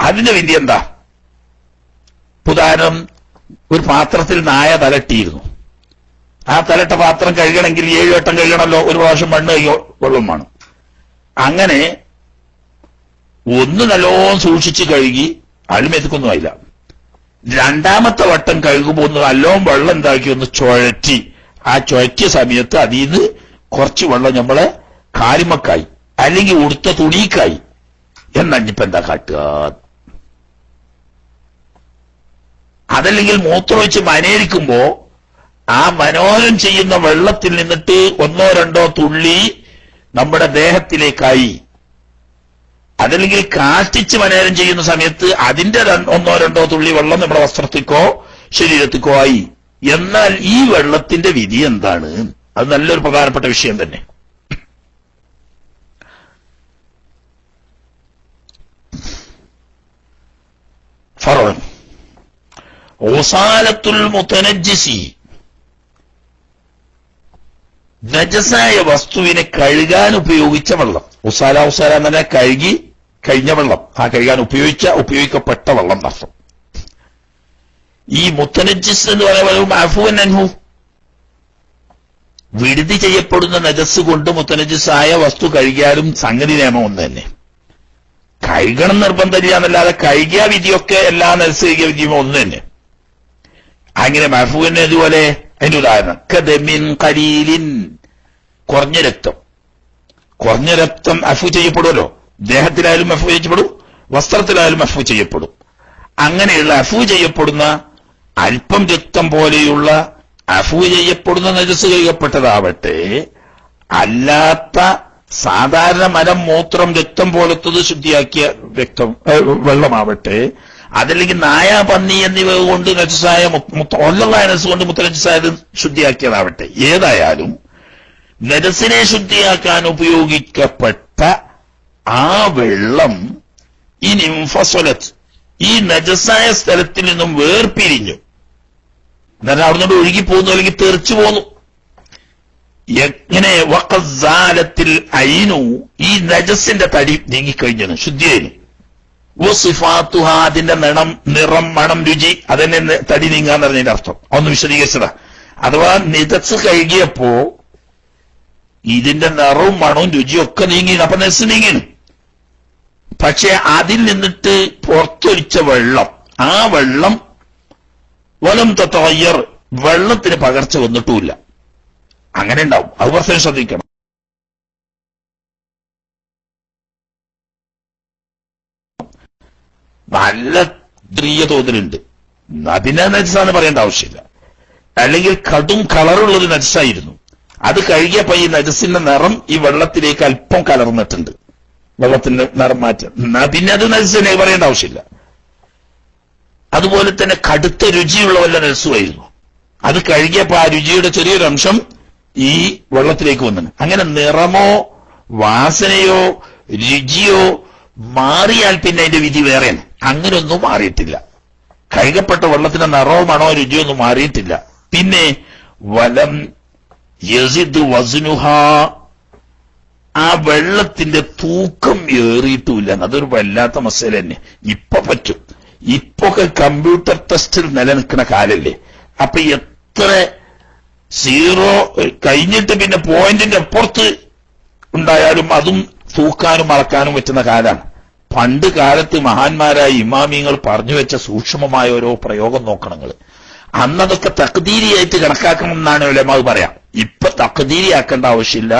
അതിന്റെ വിധി എന്താ? ഉദാഹരണം, ഒരു പാത്രത്തിൽ നായ തലട്ടിയിരുന്നു. ആ തലട്ട പാത്രം കഴുകണമെങ്കിൽ 7 വട്ടം കഴുകണമല്ലോ, ഒരു പ്രാവശ്യം മണ്ണ് വെള്ളം വേണം. അങ്ങനെ ഒന്ന് നല്ലോണം സൂക്ഷിച്ച് കഴുകി അഴിമെത്തുക്കൊന്നും ആയില്ല. രണ്ടാമത്തെ വട്ടം കഴുകുമ്പോൾ ഒന്ന് നല്ലോണം വെള്ളം എന്താക്കി ഒന്ന് ചുഴറ്റി, ആ ചുഴറ്റിയ സമയത്ത് അതിൽ നിന്ന് കുറച്ച് വെള്ളം നമ്മളെ കാലിമക്കായി അല്ലെങ്കിൽ ഉടുത്ത തുണിക്കായി. എന്നഞ്ഞിപ്പോ എന്താ കാട്ടുക? അതല്ലെങ്കിൽ മൂത്രമൊഴിച്ച് മനേരിക്കുമ്പോ ആ മനോഹരം ചെയ്യുന്ന വെള്ളത്തിൽ നിന്നിട്ട് 1-2 തുള്ളി നമ്മുടെ ദേഹത്തിലേക്കായി, അതല്ലെങ്കിൽ കാഷ്ടിച്ച് മനോഹരം ചെയ്യുന്ന സമയത്ത് അതിന്റെ 1-2 തുള്ളി വെള്ളം നമ്മുടെ വസ്ത്രത്തിക്കോ ശരീരത്തിക്കോ ആയി. എന്നാൽ ഈ വെള്ളത്തിന്റെ വിധി എന്താണ്? അത് നല്ലൊരു പ്രധാനപ്പെട്ട വിഷയം തന്നെ. ഫറോൻ ഉസാലത്തുൽ മുതനജ്ജിസി, നജസായ വസ്തുവിനെ കഴുകാൻ ഉപയോഗിച്ച വെള്ളം. ഉസാല എന്ന് പറഞ്ഞാൽ കഴുകി കഴിഞ്ഞ വെള്ളം, ആ കഴുകാൻ ഉപയോഗിക്കപ്പെട്ട വെള്ളം നഷ്ടം. ഈ മുത്തനജ്ജിസ് എന്ന് പറയുമ്പോൾ അഫുവൻ അൻഹു, വിടുതി ചെയ്യപ്പെടുന്ന നജസ് കൊണ്ട് മുത്തനജിസായ വസ്തു കഴുകിയാലും സംഗതി നിയമം ഒന്ന് തന്നെ. കഴുകണം നിർബന്ധമില്ല എന്നല്ലാതെ കഴുകിയ വിധിയൊക്കെ എല്ലാ നജസ് കഴുകിയ വിധിയും ഒന്ന് തന്നെ. അങ്ങനെ മഹ്ഫൂവിന് ഇതുപോലെ അതിന്റെ ഉദാഹരണം കദമിൻ ഖലീലിൻ, കുറഞ്ഞ രക്തം അഫു ചെയ്യപ്പെടുമല്ലോ. ദേഹത്തിലായാലും അഫു ചെയ്യപ്പെടും, വസ്ത്രത്തിലായാലും അഫു ചെയ്യപ്പെടും. അങ്ങനെയുള്ള അഫു ചെയ്യപ്പെടുന്ന അല്പം രക്തം പോലെയുള്ള അഫു ചെയ്യപ്പെടുന്ന നജസ് കഴുകപ്പെട്ടതാവട്ടെ, അല്ലാത്ത സാധാരണ മലം മൂത്രം രക്തം പോലത്തത് ശുദ്ധിയാക്കിയ വെള്ളമാവട്ടെ, അതല്ലെങ്കിൽ നായ പന്നി എന്നിവ കൊണ്ട് നജസായ ഒല്ലുള്ള നജസ് കൊണ്ട് മുത്തനജസായത് ശുദ്ധിയാക്കിയതാവട്ടെ, ഏതായാലും നജസിനെ ശുദ്ധിയാക്കാൻ ഉപയോഗിക്കപ്പെട്ട ആ വെള്ളം ഇനി ഫസലത്ത് ഈ നജസായ സ്ഥലത്തിൽ നിന്നും വേർപിരിഞ്ഞു, എന്നാൽ അവിടുന്ന് ഒഴുകിപ്പോകുന്നു അല്ലെങ്കിൽ തെറിച്ചു പോന്നു. എങ്ങനെ വഖസാലത്തിൽ ഐനു, ഈ നജസിന്റെ തടി നീങ്ങിക്കഴിഞ്ഞു, ശുദ്ധിയായിരുന്നു. വസിഫാത്തുഹ, അതിന്റെ നിറം മണം രുചി, അതന്നെ തടി നീങ്ങാന്ന് പറഞ്ഞതിന്റെ അർത്ഥം ഒന്ന് വിശദീകരിച്ചതാ. അഥവാ നജസ് കഴുകിയപ്പോ ഇതിന്റെ നിറവും മണവും രുചിയും ഒക്കെ നീങ്ങി, അപ്പൊ നജസ് നീങ്ങിയാണ്. പക്ഷെ അതിൽ നിന്നിട്ട് പുറത്തൊലിച്ച വെള്ളം, ആ വെള്ളം വലം തത്തയ്യർ, വെള്ളത്തിന് പകർച്ച വന്നിട്ടുമില്ല. അങ്ങനെ ഉണ്ടാവും, അത് പ്രത്യേകം ശ്രദ്ധിക്കണം. നല്ല ചെറിയ തോതിലുണ്ട്, അതിനെ നജസാന്ന് പറയേണ്ട ആവശ്യമില്ല. അല്ലെങ്കിൽ കടും കളറുള്ളത് നജസായിരുന്നു, അത് കഴുകിയപ്പോ ഈ നജസിന്റെ നിറം ഈ വെള്ളത്തിലേക്ക് അല്പം കലർന്നിട്ടുണ്ട്, വെള്ളത്തിന്റെ നിറം മാറ്റം, പിന്നെ അത് നജസിനെ പറയേണ്ട ആവശ്യമില്ല. അതുപോലെ തന്നെ കടുത്ത രുചിയുള്ള വല്ല നജസുമായിരുന്നു, അത് കഴുകിയപ്പോ ആ രുചിയുടെ ചെറിയൊരു അംശം ഈ വെള്ളത്തിലേക്ക് വന്നു. അങ്ങനെ നിറമോ വാസനയോ രുചിയോ മാറിയാൽ പിന്നെ അതിന്റെ വിധി വേറെയാണ്. അങ്ങനെയൊന്നും മാറിയിട്ടില്ല, കഴുകപ്പെട്ട വെള്ളത്തിന്റെ നിറമോ മണോ രുചിയോ ഒന്നും മാറിയിട്ടില്ല. പിന്നെ വലം യസിദ് വസ്നുഹ, ആ വെള്ളത്തിന്റെ തൂക്കം ഏറിയിട്ടുമില്ല. അതൊരു വല്ലാത്ത മസല തന്നെ. ഇപ്പൊ പറ്റും, ഇപ്പൊക്കെ കമ്പ്യൂട്ടർ ടെസ്റ്റിൽ നിലനിൽക്കുന്ന കാലല്ലേ. അപ്പൊ എത്ര സീറോ കഴിഞ്ഞിട്ട് പിന്നെ പോയിന്റിന്റെ അപ്പുറത്ത് ഉണ്ടായാലും അതും തൂക്കാനും അളക്കാനും പറ്റുന്ന കാലാണ്. പണ്ട് കാലത്ത് മഹാന്മാരായ ഇമാമിങ്ങൾ പറഞ്ഞു വെച്ച സൂക്ഷ്മമായ ഓരോ പ്രയോഗം നോക്കണങ്ങൾ. അന്നതൊക്കെ തഖ്ദീരിയായിട്ട് കണക്കാക്കണമെന്നാണ് ഉലമാവ് പറയാം. ഇപ്പൊ തഖ്ദീരിയാക്കേണ്ട ആവശ്യമില്ല.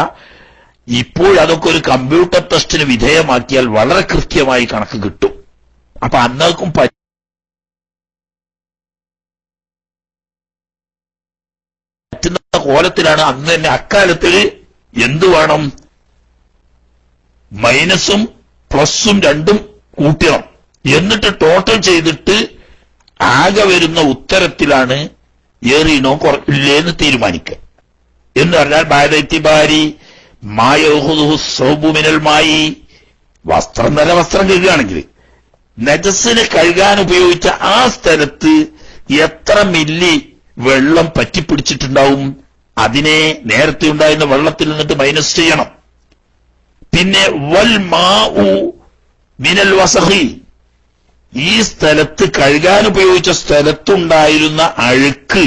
ഇപ്പോൾ അതൊക്കെ ഒരു കമ്പ്യൂട്ടർ ടെസ്റ്റിന് വിധേയമാക്കിയാൽ വളരെ കൃത്യമായി കണക്ക് കിട്ടും. അപ്പൊ അന്നേക്കും പറ്റുന്ന കോലത്തിലാണ്. അന്ന് തന്നെ അക്കാലത്തിൽ എന്തു വേണം, മൈനസും പ്ലസും രണ്ടും കൂട്ടണം, എന്നിട്ട് ടോട്ടൽ ചെയ്തിട്ട് ആകെ വരുന്ന ഉത്തരത്തിലാണ് ഏറിയണോ ഇല്ലേന്ന് തീരുമാനിക്കുക. എന്ന് പറഞ്ഞാൽ ബാരി മായോഹുമിനൽമായി, വസ്ത്രം നല്ല വസ്ത്രം കഴുകുകയാണെങ്കിൽ നജസിന് കഴുകാൻ ഉപയോഗിച്ച ആ സ്ഥലത്ത് എത്ര മില്ലി വെള്ളം പറ്റിപ്പിടിച്ചിട്ടുണ്ടാവും, അതിനെ നേരത്തെ ഉണ്ടായിരുന്ന വെള്ളത്തിൽ നിന്നിട്ട് മൈനസ് ചെയ്യണം. പിന്നെ വൽ മാഉ മിനൽ വസഖി, ഈ സ്ഥലത്ത് കഴുകാൻ ഉപയോഗിച്ച സ്ഥലത്തുണ്ടായിരുന്ന അഴുക്ക്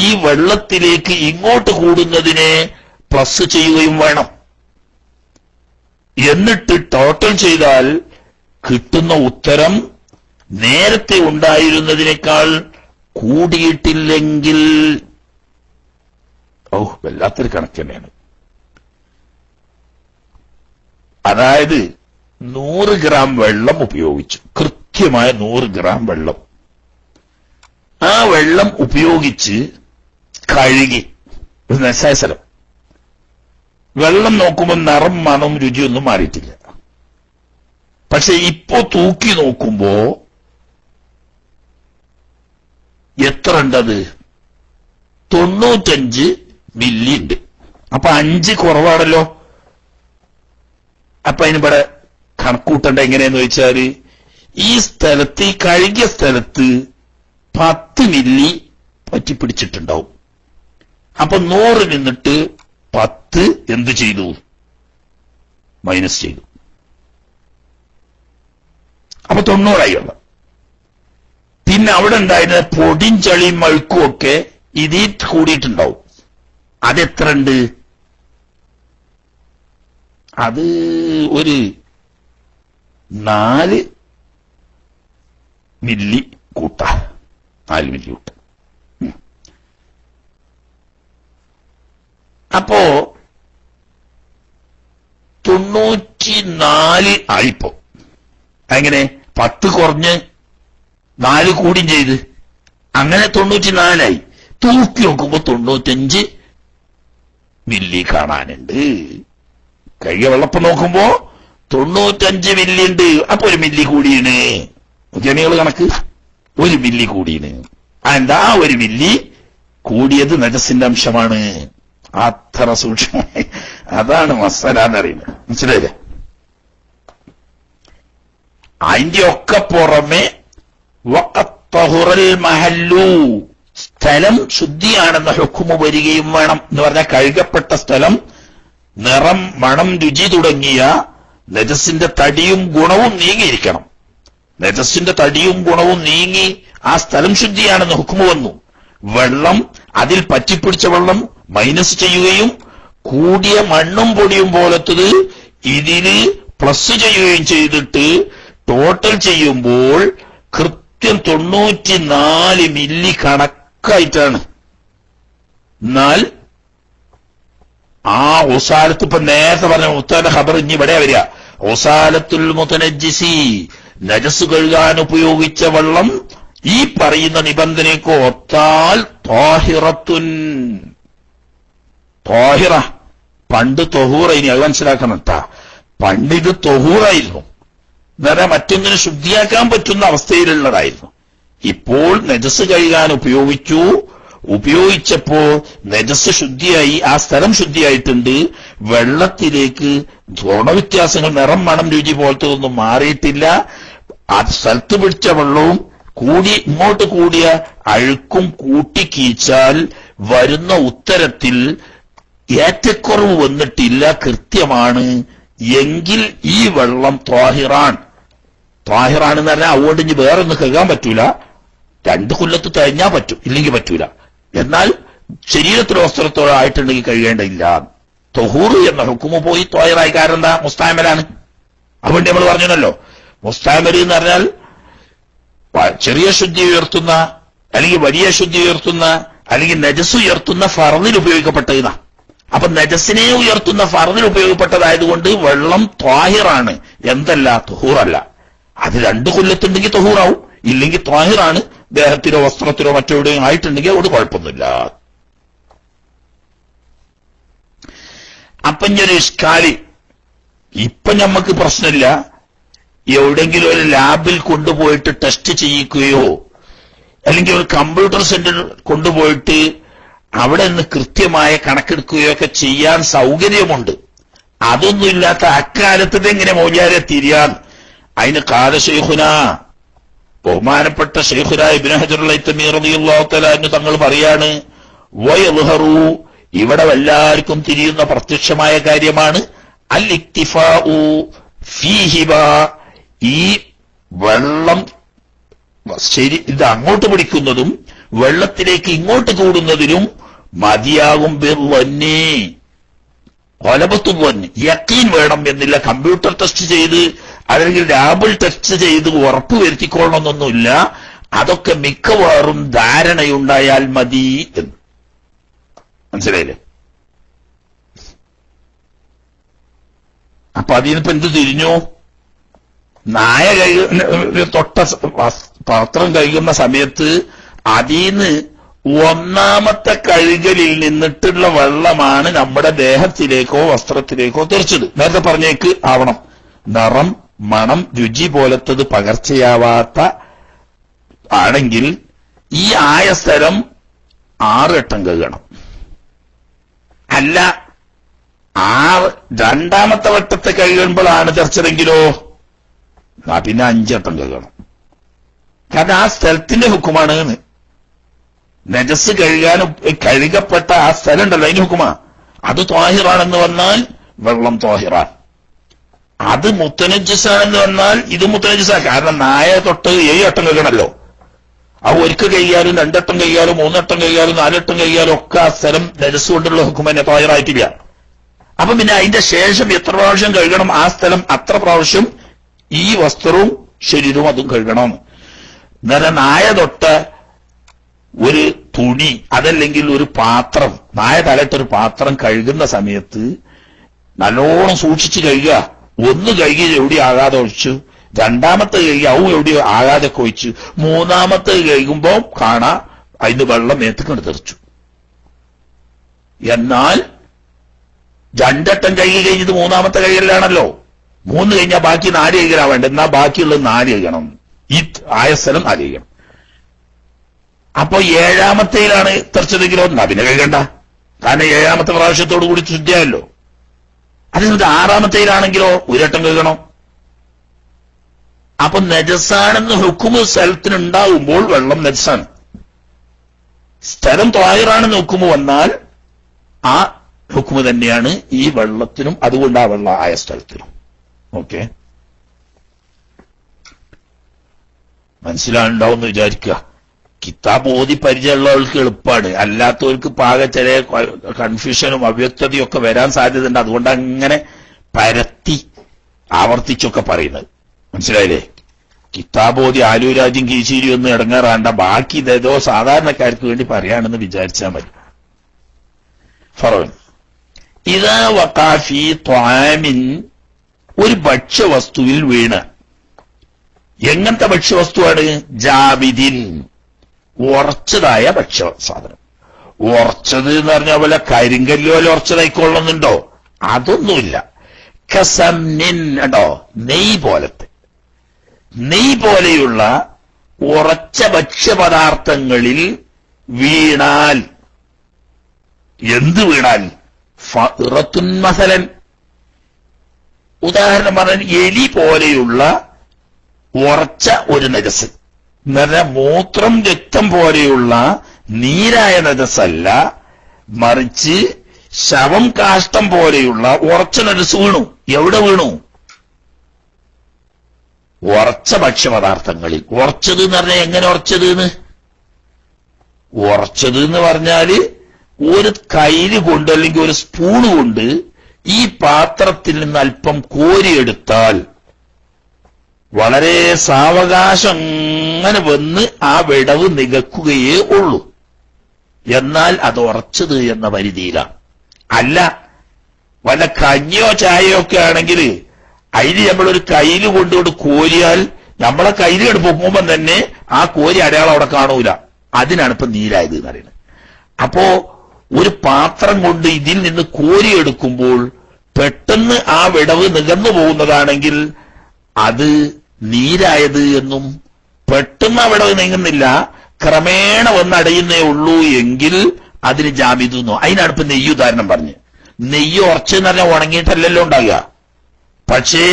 ഈ വെള്ളത്തിലേക്ക് ഇങ്ങോട്ട് കൂടുന്നതിനെ പ്ലസ് ചെയ്യുകയും വേണം. എന്നിട്ട് ടോട്ടൽ ചെയ്താൽ കിട്ടുന്ന ഉത്തരം നേരത്തെ ഉണ്ടായിരുന്നതിനേക്കാൾ കൂടിയിട്ടില്ലെങ്കിൽ വല്ലാത്തൊരു കണക്ക് തന്നെയാണ്. അതായത് 100 ഗ്രാം വെള്ളം ഉപയോഗിച്ചു, കൃത്യമായ 100 ഗ്രാം വെള്ളം. ആ വെള്ളം ഉപയോഗിച്ച് കഴുകി നശായ സ്ഥലം. വെള്ളം നോക്കുമ്പോൾ നിറം മണവും രുചിയൊന്നും മാറിയിട്ടില്ല. പക്ഷെ ഇപ്പോ തൂക്കി നോക്കുമ്പോ എത്ര ഉണ്ടത്? 95 മില്ലി ഉണ്ട്. അപ്പൊ 5 കുറവാണല്ലോ. അപ്പൊ അതിനിവിടെ കണക്കൂട്ടണ്ട എങ്ങനെയെന്ന് വെച്ചാല്, ഈ സ്ഥലത്ത്, ഈ കഴുകിയ സ്ഥലത്ത് 10 മില്ലി പറ്റിപ്പിടിച്ചിട്ടുണ്ടാവും. അപ്പൊ 100 നിന്നിട്ട് 10 എന്ത് ചെയ്തു? മൈനസ് ചെയ്തു. അപ്പൊ 90 ഉള്ള. പിന്നെ അവിടെ ഉണ്ടായിരുന്ന പൊടിയും ചളിയും മഴുക്കും ഒക്കെ ഇതിൽ കൂടിയിട്ടുണ്ടാവും. അതെത്ര ഉണ്ട്? അത് ഒരു 4 മില്ലി കൂട്ട. 4 മില്ലി കൂട്ട. അപ്പോ 94 ആയിപ്പോ. അങ്ങനെ 10 കുറഞ്ഞ് 4 കൂടും ചെയ്ത് അങ്ങനെ 94 തൂക്കി നോക്കുമ്പോ 95 മില്ലി കാണാനുണ്ട്. കൈക വെള്ളപ്പം നോക്കുമ്പോ 95 മില്ലി ഉണ്ട്. അപ്പൊ 1 മില്ലി കൂടിയാണ്. ജനികൾ കണക്ക് 1 മില്ലി കൂടിയാണ്. എന്താ 1 മില്ലി കൂടിയത് നജസിന്റെ അംശമാണ്. അത്ര സൂക്ഷ്മമായി അതാണ് മസാല എന്നറിയുന്നത്. മനസ്സിലായില്ലേ? അതിന്റെ ഒക്കെ പുറമെ മഹല്ലു സ്ഥലം ശുദ്ധിയാണെന്ന ഹുക്കുമ് വരികയും വേണം. എന്ന് പറഞ്ഞാൽ കഴുകപ്പെട്ട സ്ഥലം നിറം, മണം, രുചി തുടങ്ങിയ നജസിന്റെ തടിയും ഗുണവും നീങ്ങിയിരിക്കണം. നജസിന്റെ തടിയും ഗുണവും നീങ്ങി ആ സ്ഥലം ശുദ്ധിയാണെന്ന് ഹുക്കുമ് വന്നു. വെള്ളം, അതിൽ പറ്റിപ്പിടിച്ച വെള്ളം മൈനസ് ചെയ്യുകയും കൂടിയ മണ്ണും പൊടിയും പോലത്തത് ഇതിന് പ്ലസ് ചെയ്യുകയും ചെയ്തിട്ട് ടോട്ടൽ ചെയ്യുമ്പോൾ കൃത്യം 94 മില്ലി കണക്കായിട്ടാണ്. എന്നാൽ ആ ഉസാലത്ത് ഇപ്പൊ നേരത്തെ പറഞ്ഞ മുത്താന്റെ ഖബർ ഇനി ഇവിടെ വരിക. ഉസാലത്തുൽ മുതനജ്ജിസി നജസ് കഴുകാൻ ഉപയോഗിച്ച വെള്ളം ഈ പറയുന്ന നിബന്ധനയ്ക്ക് ഒത്താൽ ത്വാഹിറത്തുൻ. ത്വാഹിറ പണ്ട് തൊഹൂറ, ഇനി അത് മനസ്സിലാക്കണം കേട്ടാ. പണ്ട് ഇത് തൊഹൂറായിരുന്നു. വേറെ മറ്റൊന്നിനെ ശുദ്ധിയാക്കാൻ പറ്റുന്ന അവസ്ഥയിലുള്ളതായിരുന്നു. ഇപ്പോൾ നജസ് കഴുകാൻ ഉപയോഗിച്ചപ്പോ നജസ് ശുദ്ധിയായി, ആ സ്ഥലം ശുദ്ധിയായിട്ടുണ്ട്. വെള്ളത്തിലേക്ക് ഗുണവ്യത്യാസങ്ങൾ, നിറം, മണം, രുചി പോലത്തെ ഒന്നും മാറിയിട്ടില്ല. ആ സ്ഥലത്ത് പിടിച്ച വെള്ളവും ഇങ്ങോട്ട് കൂടിയ അഴുക്കും കൂട്ടിക്കീച്ചാൽ വരുന്ന ഉത്തരത്തിൽ ഏറ്റക്കുറവ് വന്നിട്ടില്ല, കൃത്യമാണ് എങ്കിൽ ഈ വെള്ളം ത്വാഹിറാൻ. ത്വാഹിറാണെന്ന് പറഞ്ഞാൽ അതുകൊണ്ട് ഇനി വേറൊന്നും കഴുകാൻ പറ്റൂല. 2 കൊല്ലത്ത് കഴിഞ്ഞാൽ പറ്റും, ഇല്ലെങ്കിൽ പറ്റൂല. എന്നാൽ ശരീരത്തിലോ വസ്ത്രത്തോടോ ആയിട്ടുണ്ടെങ്കിൽ കഴുകേണ്ടയില്ല. തൊഹൂറ് എന്ന ഹുക്കുമ പോയി ത്വാഹിറായി. കാരണം എന്താ? മുസ്താമലാണ്. അതുകൊണ്ട് നമ്മൾ പറഞ്ഞല്ലോ, മുസ്താമൽ എന്ന് പറഞ്ഞാൽ ചെറിയ ശുദ്ധി ഉയർത്തുന്ന, അല്ലെങ്കിൽ വലിയ ശുദ്ധി ഉയർത്തുന്ന, അല്ലെങ്കിൽ നജസ് ഉയർത്തുന്ന ഫർദിൽ ഉപയോഗിക്കപ്പെട്ടതാ. അപ്പൊ നജസിനെ ഉയർത്തുന്ന ഫർദിൽ ഉപയോഗപ്പെട്ടതായതുകൊണ്ട് വെള്ളം ത്വാഹിറാണ്, എന്തല്ല തൊഹൂറല്ല. അത് 2 കൊല്ലത്തുണ്ടെങ്കിൽ തൊഹൂറാവും, ഇല്ലെങ്കിൽ ത്വാഹിറാണ്. ദേഹത്തിലോ വസ്ത്രത്തിലോ മറ്റെവിടെയും ആയിട്ടുണ്ടെങ്കിൽ അതുകൊണ്ട് കുഴപ്പമൊന്നുമില്ല. അപ്പൊ ഇഞ്ഞൊരു ഇഷ്കാലി, ഇപ്പൊ ഞമ്മക്ക് പ്രശ്നമില്ല. എവിടെങ്കിലും ഒരു ലാബിൽ കൊണ്ടുപോയിട്ട് ടെസ്റ്റ് ചെയ്യിക്കുകയോ അല്ലെങ്കിൽ ഒരു കമ്പ്യൂട്ടർ സെന്ററിൽ കൊണ്ടുപോയിട്ട് അവിടെ നിന്ന് കൃത്യമായ കണക്കെടുക്കുകയോ ഒക്കെ ചെയ്യാൻ സൗകര്യമുണ്ട്. അതൊന്നുമില്ലാത്ത അക്കാലത്ത് എങ്ങനെ മൗലിയാരെ തിരിയാൻ? അതിന് കാല ശൈഖുന, ബഹുമാനപ്പെട്ട ശൈഖുന ഇബ്നു ഹജറുൽ ഹൈതമി റളിയല്ലാഹു തആല അൻഹു തങ്ങൾ പറയാണ്, വയദ്ഹറു, ഇവിടെ എല്ലാവർക്കും തിരിയുന്ന പ്രത്യക്ഷമായ കാര്യമാണ്, അൽ ഇക്തിഫാഉ ഫീഹിബ, ഈ വെള്ളം ശരി ഇത് അങ്ങോട്ട് പിടിക്കുന്നതും വെള്ളത്തിലേക്ക് ഇങ്ങോട്ട് കൂടുന്നതിനും മതിയാകും. ബിർവന്നി കൊലപത്തുവന്നി, യക്കീൻ വേണം എന്നില്ല. കമ്പ്യൂട്ടർ ടെസ്റ്റ് ചെയ്ത് അല്ലെങ്കിൽ ലാബിൽ ടെസ്റ്റ് ചെയ്ത് ഉറപ്പ് വരുത്തിക്കൊള്ളണമെന്നൊന്നുമില്ല. അതൊക്കെ മിക്കവാറും ധാരണയുണ്ടായാൽ മതി എന്ന്. മനസ്സിലായില്ലേ? അപ്പൊ അതിനിപ്പോ എന്ത് തിരിഞ്ഞു? നായ തൊട്ട പാത്രം കഴുകുന്ന സമയത്ത് അതിന്ന് 1ാമത്തെ കഴുകലിൽ നിന്നിട്ടുള്ള വെള്ളമാണ് നമ്മുടെ ദേഹത്തിലേക്കോ വസ്ത്രത്തിലേക്കോ തെറിച്ചത്. നേരത്തെ പറഞ്ഞേക്ക് ആവണം. നിറം, മണം, രുചി പോലത്തത് പകർച്ചയാവാത്ത ആണെങ്കിൽ ഈ ആയ സ്ഥലം 6 വട്ടം കഴുകണം. അല്ല, 2ാമത്തെ വട്ടത്തെ കഴുകുമ്പോഴാണ് തെറിച്ചതെങ്കിലോ പിന്നെ 5 വട്ടം കഴുകണം. കാരണം ആ സ്ഥലത്തിന്റെ ഹുക്കുമാണ്. നജസ് കഴുകപ്പെട്ട ആ സ്ഥലം ഉണ്ടല്ലോ, അതിന് ഹുക്കുമാ. അത് ത്വാഹിറാണെന്ന് വന്നാൽ വെള്ളം ത്വാഹിറാൻ, അത് മുത്തനജിസാണെന്ന് വന്നാൽ ഇത് മുത്തനജിസാ. കാരണം നായ തൊട്ട് 7 വട്ടം കഴുകണല്ലോ. ആ ഒരിക്കൽ കഴിയാലും രണ്ടട്ടം കഴിയാലും മൂന്നട്ടം കഴിയാലും നാലട്ടം കഴിയാലും ഒക്കെ ആ സ്ഥലം നജസ് കൊണ്ടുള്ള ഹുക്കം തന്നെ തയ്യാറായിട്ടില്ല. അപ്പൊ പിന്നെ അതിന്റെ ശേഷം എത്ര പ്രാവശ്യം കഴുകണം? ആ സ്ഥലം അത്ര പ്രാവശ്യം ഈ വസ്ത്രവും ശരീരവും അതും കഴുകണം. നേരെ നായ തൊട്ട ഒരു തുണി അതല്ലെങ്കിൽ ഒരു പാത്രം, നായ തലയിട്ടൊരു പാത്രം കഴുകുന്ന സമയത്ത് നല്ലോണം സൂക്ഷിച്ച് കഴുകുക. ഒന്ന് കഴുകി എവിടെ ആകാതെ ഒഴിച്ചു, രണ്ടാമത്തെ കഴുകി അവ എവിടെ ആകാതെ ഒഴിച്ചു, മൂന്നാമത്തെ കഴുകുമ്പോ കാണാ അതിന് വെള്ളം മേത്തേക്ക് തെറിച്ചു. എന്നാൽ രണ്ടട്ടം കഴുകി കഴിഞ്ഞത് മൂന്നാമത്തെ കഴുകലാണല്ലോ. 3 കഴിഞ്ഞാൽ ബാക്കി 4 കഴുകലാ വേണ്ട. എന്നാ ബാക്കിയുള്ളത് 4 കഴുകണം. ഈ ആയ സ്ഥലം 4 കഴുകണം. അപ്പൊ 7ാമത്തേലാണ് തെറിച്ചതെങ്കിലോ എന്നാ പിന്നെ കഴുകണ്ട. കാരണം 7ാമത്തെ പ്രാവശ്യത്തോടു കൂടി ശുദ്ധിയായല്ലോ. അതിന് 6ാമത്തേലാണെങ്കിലോ ഒരട്ടം കഴുകണം. അപ്പൊ നജസാണെന്ന് ഹുക്കുമ് സ്ഥലത്തിനുണ്ടാവുമ്പോൾ വെള്ളം നജസാണ്. സ്ഥലം ത്വാഹിറാണെന്ന് ഹുക്കുമ് വന്നാൽ ആ ഹുക്കുമ് തന്നെയാണ് ഈ വെള്ളത്തിനും, അതുകൊണ്ട് ആ വെള്ളം ആയ സ്ഥലത്തിനും. ഓക്കെ, മനസ്സിലാണ്ടാവുമെന്ന് വിചാരിക്കുക. കിതാബ് ഓതി പരിചയമുള്ളവർക്ക് എളുപ്പമാണ്, അല്ലാത്തവർക്ക് പാകെ ചില കൺഫ്യൂഷനും അവ്യക്തതയും ഒക്കെ വരാൻ സാധ്യതയുണ്ട്. അതുകൊണ്ട് അങ്ങനെ പരത്തി ആവർത്തിച്ചൊക്കെ പറയുന്നത്. മനസ്സിലായില്ലേ? കിതാബ് ഓതി ആലൂരാജ്യം കീശീരി ഒന്നും ഇടങ്ങാറാണ്ട, ബാക്കി ഇതേതോ സാധാരണക്കാർക്ക് വേണ്ടി പറയാണെന്ന് വിചാരിച്ചാൽ മതി. ഫറോൻ ഇതാ വഖാഫി ത്വാമിൻ, ഒരു ഭക്ഷ്യവസ്തുവിൽ വീണ്. എങ്ങനത്തെ ഭക്ഷ്യവസ്തുവാണ്? ജാബിദിൻ, ഉറച്ചതായ ഭക്ഷ്യ സാധനം. ഉറച്ചത് എന്ന് പറഞ്ഞ പോലെ കരിങ്കല്ലോ ഉറച്ചതായിക്കൊള്ളുന്നുണ്ടോ? അതൊന്നുമില്ല. കസംനിൻ, ഉണ്ടോ, നെയ് പോലത്തെ, നെയ് പോലെയുള്ള ഉറച്ച ഭക്ഷ്യപദാർത്ഥങ്ങളിൽ വീണാൽ. എന്ത് വീണാൽ? ഫറത്തുൻ മസലൻ, ഉദാഹരണം പറഞ്ഞാൽ എലി പോലെയുള്ള ഉറച്ച ഒരു നജസ് എന്ന് പറഞ്ഞാൽ മൂത്രം രക്തം പോലെയുള്ള നീരായ നജസല്ല, മറിച്ച് ശവം കാഷ്ടം പോലെയുള്ള ഉറച്ച നജസ് വീണു. എവിടെ വീണു? ഉറച്ച ഭക്ഷ്യപദാർത്ഥങ്ങളിൽ. ഉറച്ചത് എന്ന് പറഞ്ഞാൽ എങ്ങനെ ഉറച്ചത്? ഉറച്ചത് എന്ന് പറഞ്ഞാല് ഒരു കയ്യില് കൊണ്ട് അല്ലെങ്കിൽ ഒരു സ്പൂണ് കൊണ്ട് ഈ പാത്രത്തിൽ നിന്ന് അല്പം കോരിയെടുത്താൽ വളരെ സാവകാശം അങ്ങനെ വന്ന് ആ വിടവ് നികക്കുകയേ ഉള്ളൂ. എന്നാൽ അത് ഉറച്ചത് എന്ന പരിധിയിലാണ്. അല്ല, വല്ല കഞ്ഞിയോ ചായയോ ഒക്കെ ആണെങ്കിൽ അതിന് നമ്മളൊരു കയ്യിൽ കൊണ്ടുകൊണ്ട് കോരിയാൽ നമ്മളെ കയ്യിൽ പൊക്കുമ്പം തന്നെ ആ കോരി അടയാളം അവിടെ കാണൂല. അതിനാണ് ഇപ്പൊ നീരായത് എന്ന് പറയുന്നത്. അപ്പോ ഒരു പാത്രം കൊണ്ട് ഇതിൽ നിന്ന് കോരിയെടുക്കുമ്പോൾ പെട്ടെന്ന് ആ വിടവ് നികന്നു പോകുന്നതാണെങ്കിൽ അത് നീരായത് എന്നും, പെട്ടെന്ന് ആ വിടവ് നീങ്ങുന്നില്ല, ക്രമേണ വന്നടയുന്നേ ഉള്ളൂ എങ്കിൽ അതിന് ജാമിദ് എന്നോ. അതിനാണ് ഇപ്പൊ നെയ്യ് ഉദാഹരണം പറഞ്ഞ്. നെയ്യ് ഉറച്ചെന്ന് പറഞ്ഞാൽ ഉണങ്ങിയിട്ടല്ലല്ലോ ഉണ്ടാകുക. പക്ഷേ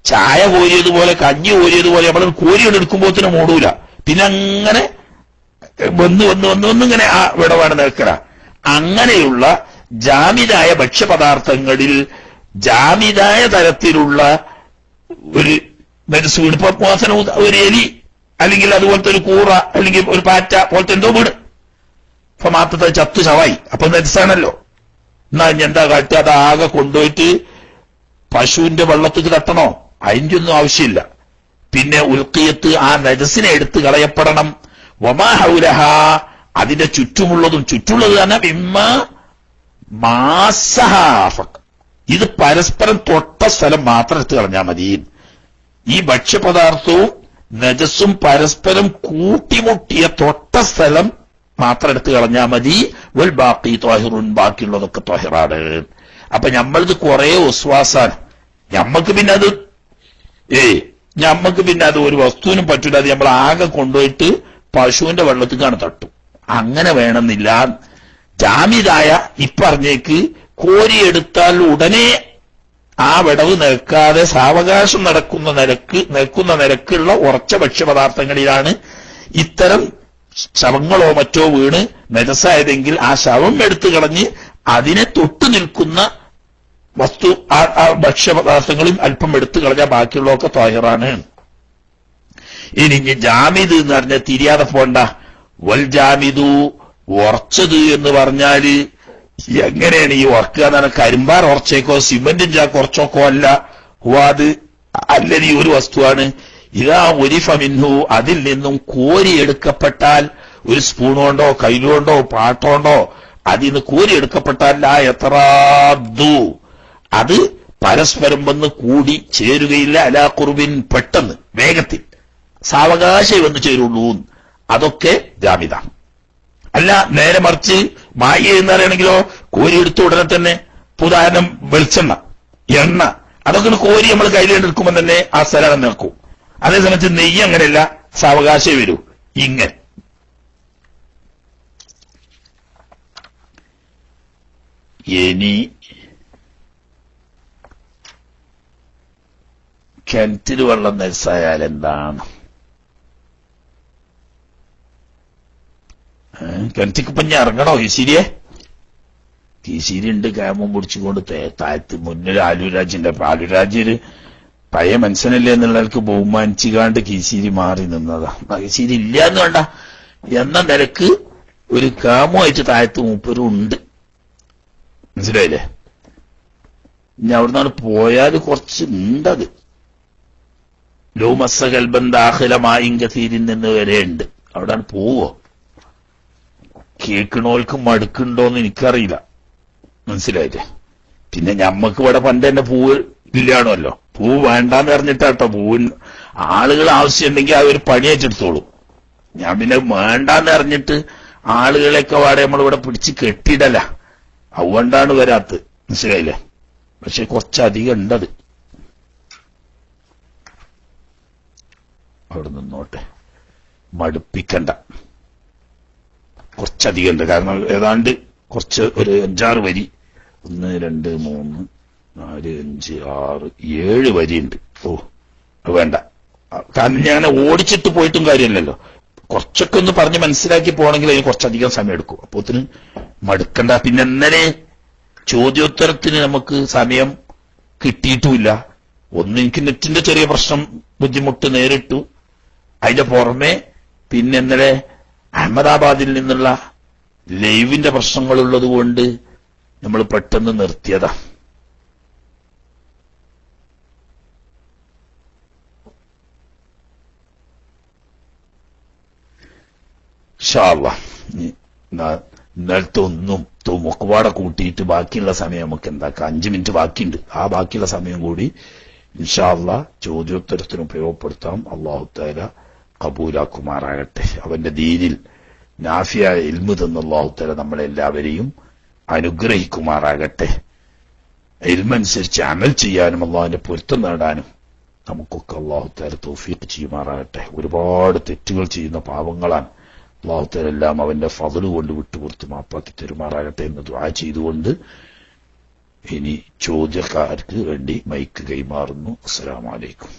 ചായ കോരിയതുപോലെ കഞ്ഞി കോരിയതുപോലെ നമ്മൾ കോരിയെടുക്കുമ്പോഴത്തേനും മൂടൂല. പിന്നെ അങ്ങനെ വന്നിങ്ങനെ ആ വിടവാണ് നിൽക്കണ. അങ്ങനെയുള്ള ജാമിദായ ഭക്ഷ്യപദാർത്ഥങ്ങളിൽ ജാമിദായ തരത്തിലുള്ള ഒരു നജസ് വീണ്, ഇപ്പൊ മോശന ഒരു എലി അല്ലെങ്കിൽ അതുപോലത്തെ ഒരു കൂറ അല്ലെങ്കിൽ ഒരു പാറ്റ പോലത്തെ എന്തോ വീണ്, അപ്പൊ മാത്രത്തെ ചത്തു ചവായി, അപ്പൊ നജസാണല്ലോ. എന്നാ എന്താ കാട്ടി? അത് ആകെ കൊണ്ടുപോയിട്ട് പശുവിന്റെ വെള്ളത്തിൽ തട്ടണോ? അതിന്റെ ഒന്നും ആവശ്യമില്ല. പിന്നെ ഉൽക്കിയത്ത് ആ നജസിനെ എടുത്ത് കളയപ്പെടണം. വമാ ഹൗലഹ, അതിന്റെ ചുറ്റുമുള്ളതും, ചുറ്റുള്ളത് തന്നെ ഇമ്മ മാസഹാഫക്, ഇത് പരസ്പരം തൊട്ട സ്ഥലം മാത്രം എടുത്ത് കളഞ്ഞാൽ മതി. ഈ ഭക്ഷ്യപദാർത്ഥവും നജസും പരസ്പരം കൂട്ടിമുട്ടിയ തൊട്ട സ്ഥലം മാത്രം എടുത്ത് കളഞ്ഞാൽ മതി. വൽ ബാക്കി ത്വാഹിറുൻ, ബാക്കിയുള്ളതൊക്കെ ത്വാഹിറാണ്. അപ്പൊ നമ്മളിത് കുറെ ഒസ്വാസാണ്. ഞമ്മക്ക് പിന്നെ അത് ഒരു വസ്തുവിനും പറ്റൂല. അത് നമ്മൾ ആകെ കൊണ്ടുപോയിട്ട് പശുവിന്റെ വെള്ളത്തിക്കാണ് തട്ടും. അങ്ങനെ വേണമെന്നില്ല. ജാമിദായ ഇപ്പറഞ്ഞേക്ക് കോരിയെടുത്താൽ ഉടനെ ആ വിടവ് നിൽക്കാതെ സാവകാശം നിൽക്കുന്ന നിരക്കുള്ള ഉറച്ച ഭക്ഷ്യപദാർത്ഥങ്ങളിലാണ് ഇത്തരം ശവങ്ങളോ മറ്റോ വീണ് നജസായതെങ്കിൽ ആ ശവം എടുത്തു കളഞ്ഞ് അതിനെ തൊട്ടു നിൽക്കുന്ന വസ്തു ആ ഭക്ഷ്യപദാർത്ഥങ്ങളിൽ അല്പം എടുത്തു കളഞ്ഞാൽ ബാക്കിയുള്ളതൊക്കെ ത്വാഹിറാണ്. ഇനി ജാമിദ് എന്ന് പറഞ്ഞാൽ തിരിയാതെ പോണ്ട. വൽ ജാമിദു ഉറച്ചത് എന്ന് പറഞ്ഞാല് എങ്ങനെയാണ് ഈ ഉറക്കുക എന്നാണ്? കരിമ്പാർ ഉറച്ചേക്കോ സിമന്റും കുറച്ചോക്കോ അല്ല. അത് അല്ലത് ഒരു വസ്തുവാണ്. ഇതാ ഒരിഫ മിൻഹു, അതിൽ നിന്നും കോരിയെടുക്കപ്പെട്ടാൽ, ഒരു സ്പൂൺ കൊണ്ടോ കൈലുകൊണ്ടോ പാട്ടോണ്ടോ അതിൽ നിന്ന് കോരിയെടുക്കപ്പെട്ടാൽ എത്രാദു, അത് പരസ്പരം വന്ന് കൂടി ചേരുകയില്ല. അലാ ഖുർബിൻ, പെട്ടെന്ന് വേഗത്തിൽ സാവകാശം വന്ന് ചേരുള്ളൂ. അതൊക്കെ ജാമിദ. അല്ല നേരെ മറിച്ച് മായ എന്ന് പറയുകയാണെങ്കിലോ കോരിയെടുത്ത ഉടനെ തന്നെ, ഉദാഹരണം വെളിച്ചെണ്ണ, എണ്ണ, അതൊക്കെ കോരി നമ്മൾ കയ്യിലെടുക്കുമ്പോൾ തന്നെ ആ സ്ഥലം നിൽക്കും. അതേസമയത്ത് നെയ്യ് അങ്ങനെയല്ല, സാവകാശം വരൂ. ഇങ്ങനെ ഇനി കിണറ്റിൽ വെള്ളം നരസായാൽ എന്താണ്? കിണറ്റിക്ക് ഇപ്പൊ ഞാൻ ഇറങ്ങണോ? കീശിരി ഉണ്ട്. കാമം പിടിച്ചുകൊണ്ട് താഴത്ത് മുന്നിൽ ആലുരാജിന്റെ, ആലുരാജ് ഒരു പഴയ മനുഷ്യനല്ലേ എന്നുള്ളവർക്ക് ബഹുമാനിച്ചുകാണ്ട് കീശിരി മാറി നിന്നതാ. കീശിരി ഇല്ല എന്ന് വേണ്ട, എന്ന നിലക്ക് ഒരു കാമുമായിട്ട് താഴത്ത് മൂപ്പരും ഉണ്ട്. മനസ്സിലായില്ലേ? ഇനി അവിടുന്നാണ് പോയാൽ കുറച്ച് ഉണ്ടത്. ലോമസകൽബന്ധാഹിലമായിങ്കതീരിൽ നിന്ന് വരെ ഉണ്ട്. അവിടാണ് പോവോ? കേൾക്കണോൾക്ക് മടുക്കുണ്ടോന്ന് എനിക്കറിയില്ല. മനസ്സിലായില്ലേ? പിന്നെ ഞമ്മക്ക് ഇവിടെ പണ്ട് തന്നെ പൂവ് ഇല്ലാണല്ലോ. പൂവ് വേണ്ടാന്ന് പറഞ്ഞിട്ടാട്ടോ പൂവിന് ആളുകൾ ആവശ്യമുണ്ടെങ്കിൽ ആ ഒരു പണി ഏറ്റെടുത്തോളൂ. ഞാൻ പിന്നെ വേണ്ടാന്ന് അറിഞ്ഞിട്ട് ആളുകളെയൊക്കെ വാടെ നമ്മളിവിടെ പിടിച്ച് കെട്ടിയിടല. അതുകൊണ്ടാണ് വരാത്തത്. മനസ്സിലായില്ലേ? പക്ഷെ കുറച്ചധികം ഉണ്ടത്. അവിടെ നിന്നോട്ടെ, മടുപ്പിക്കണ്ട. കുറച്ചധികം ഉണ്ട്. കാരണം ഏതാണ്ട് കുറച്ച് ഒരു 5-6 വരി, 1, 2, 3, 4, 5, 6, 7 വരിയുണ്ട്. ഓ വേണ്ട, കാരണം ഞാൻ ഓടിച്ചിട്ട് പോയിട്ടും കാര്യമില്ലല്ലോ. കുറച്ചൊക്കെ ഒന്ന് പറഞ്ഞ് മനസ്സിലാക്കി പോകണമെങ്കിൽ അതിന് കുറച്ചധികം സമയം എടുക്കും. അപ്പോത്തിന് മടുക്കണ്ട. പിന്നെ ഇന്നലെ ചോദ്യോത്തരത്തിന് നമുക്ക് സമയം കിട്ടിയിട്ടുമില്ല. ഒന്ന് എനിക്ക് നെറ്റിന്റെ ചെറിയ പ്രശ്നം, ബുദ്ധിമുട്ട് നേരിട്ടു. അതിന്റെ പുറമെ പിന്നെ ഇന്നലെ അഹമ്മദാബാദിൽ നിന്നുള്ള ലൈവിന്റെ പ്രശ്നങ്ങളുള്ളത് കൊണ്ട് നമ്മൾ പെട്ടെന്ന് നിർത്തിയതാ. ഇൻഷാ അല്ലാഹ് ഇന്നലത്തെ ഒന്നും മുക്കുപാടെ കൂട്ടിയിട്ട് ബാക്കിയുള്ള സമയം നമുക്ക് എന്താക്കാം. 5 മിനിറ്റ് ബാക്കിയുണ്ട്. ആ ബാക്കിയുള്ള സമയം കൂടി ഇൻഷാ അല്ലാഹ് ചോദ്യോത്തരത്തിന് ഉപയോഗപ്പെടുത്താം. അല്ലാഹു തആല കബൂലാക്കുമാറാകട്ടെ. അവന്റെ ദീനിൽ നാഫിയായ ഇൽമു തന്ന അല്ലാഹു തആല നമ്മളെല്ലാവരെയും അനുഗ്രഹിക്കുമാറാകട്ടെ. ഇൽമനുസരിച്ച് അമൽ ചെയ്യാനും അല്ലാഹുവിന്റെ പൊരുത്തം നേടാനും നമുക്കൊക്കെ അല്ലാഹു തആല തൗഫീഖ് ചെയ്യുമാറാകട്ടെ. ഒരുപാട് തെറ്റുകൾ ചെയ്യുന്ന പാവങ്ങളാണ്. അല്ലാഹു തആല എല്ലാം അവന്റെ ഫദ്ല് കൊണ്ട് വിട്ടുപുറത്ത് മാപ്പാക്കി തരുമാറാകട്ടെ എന്ന് ദുആ ചെയ്തുകൊണ്ട് ഇനി ചോദ്യക്കാർക്ക് വേണ്ടി മൈക്ക് കൈമാറുന്നു. അസ്സലാമു അലൈക്കും.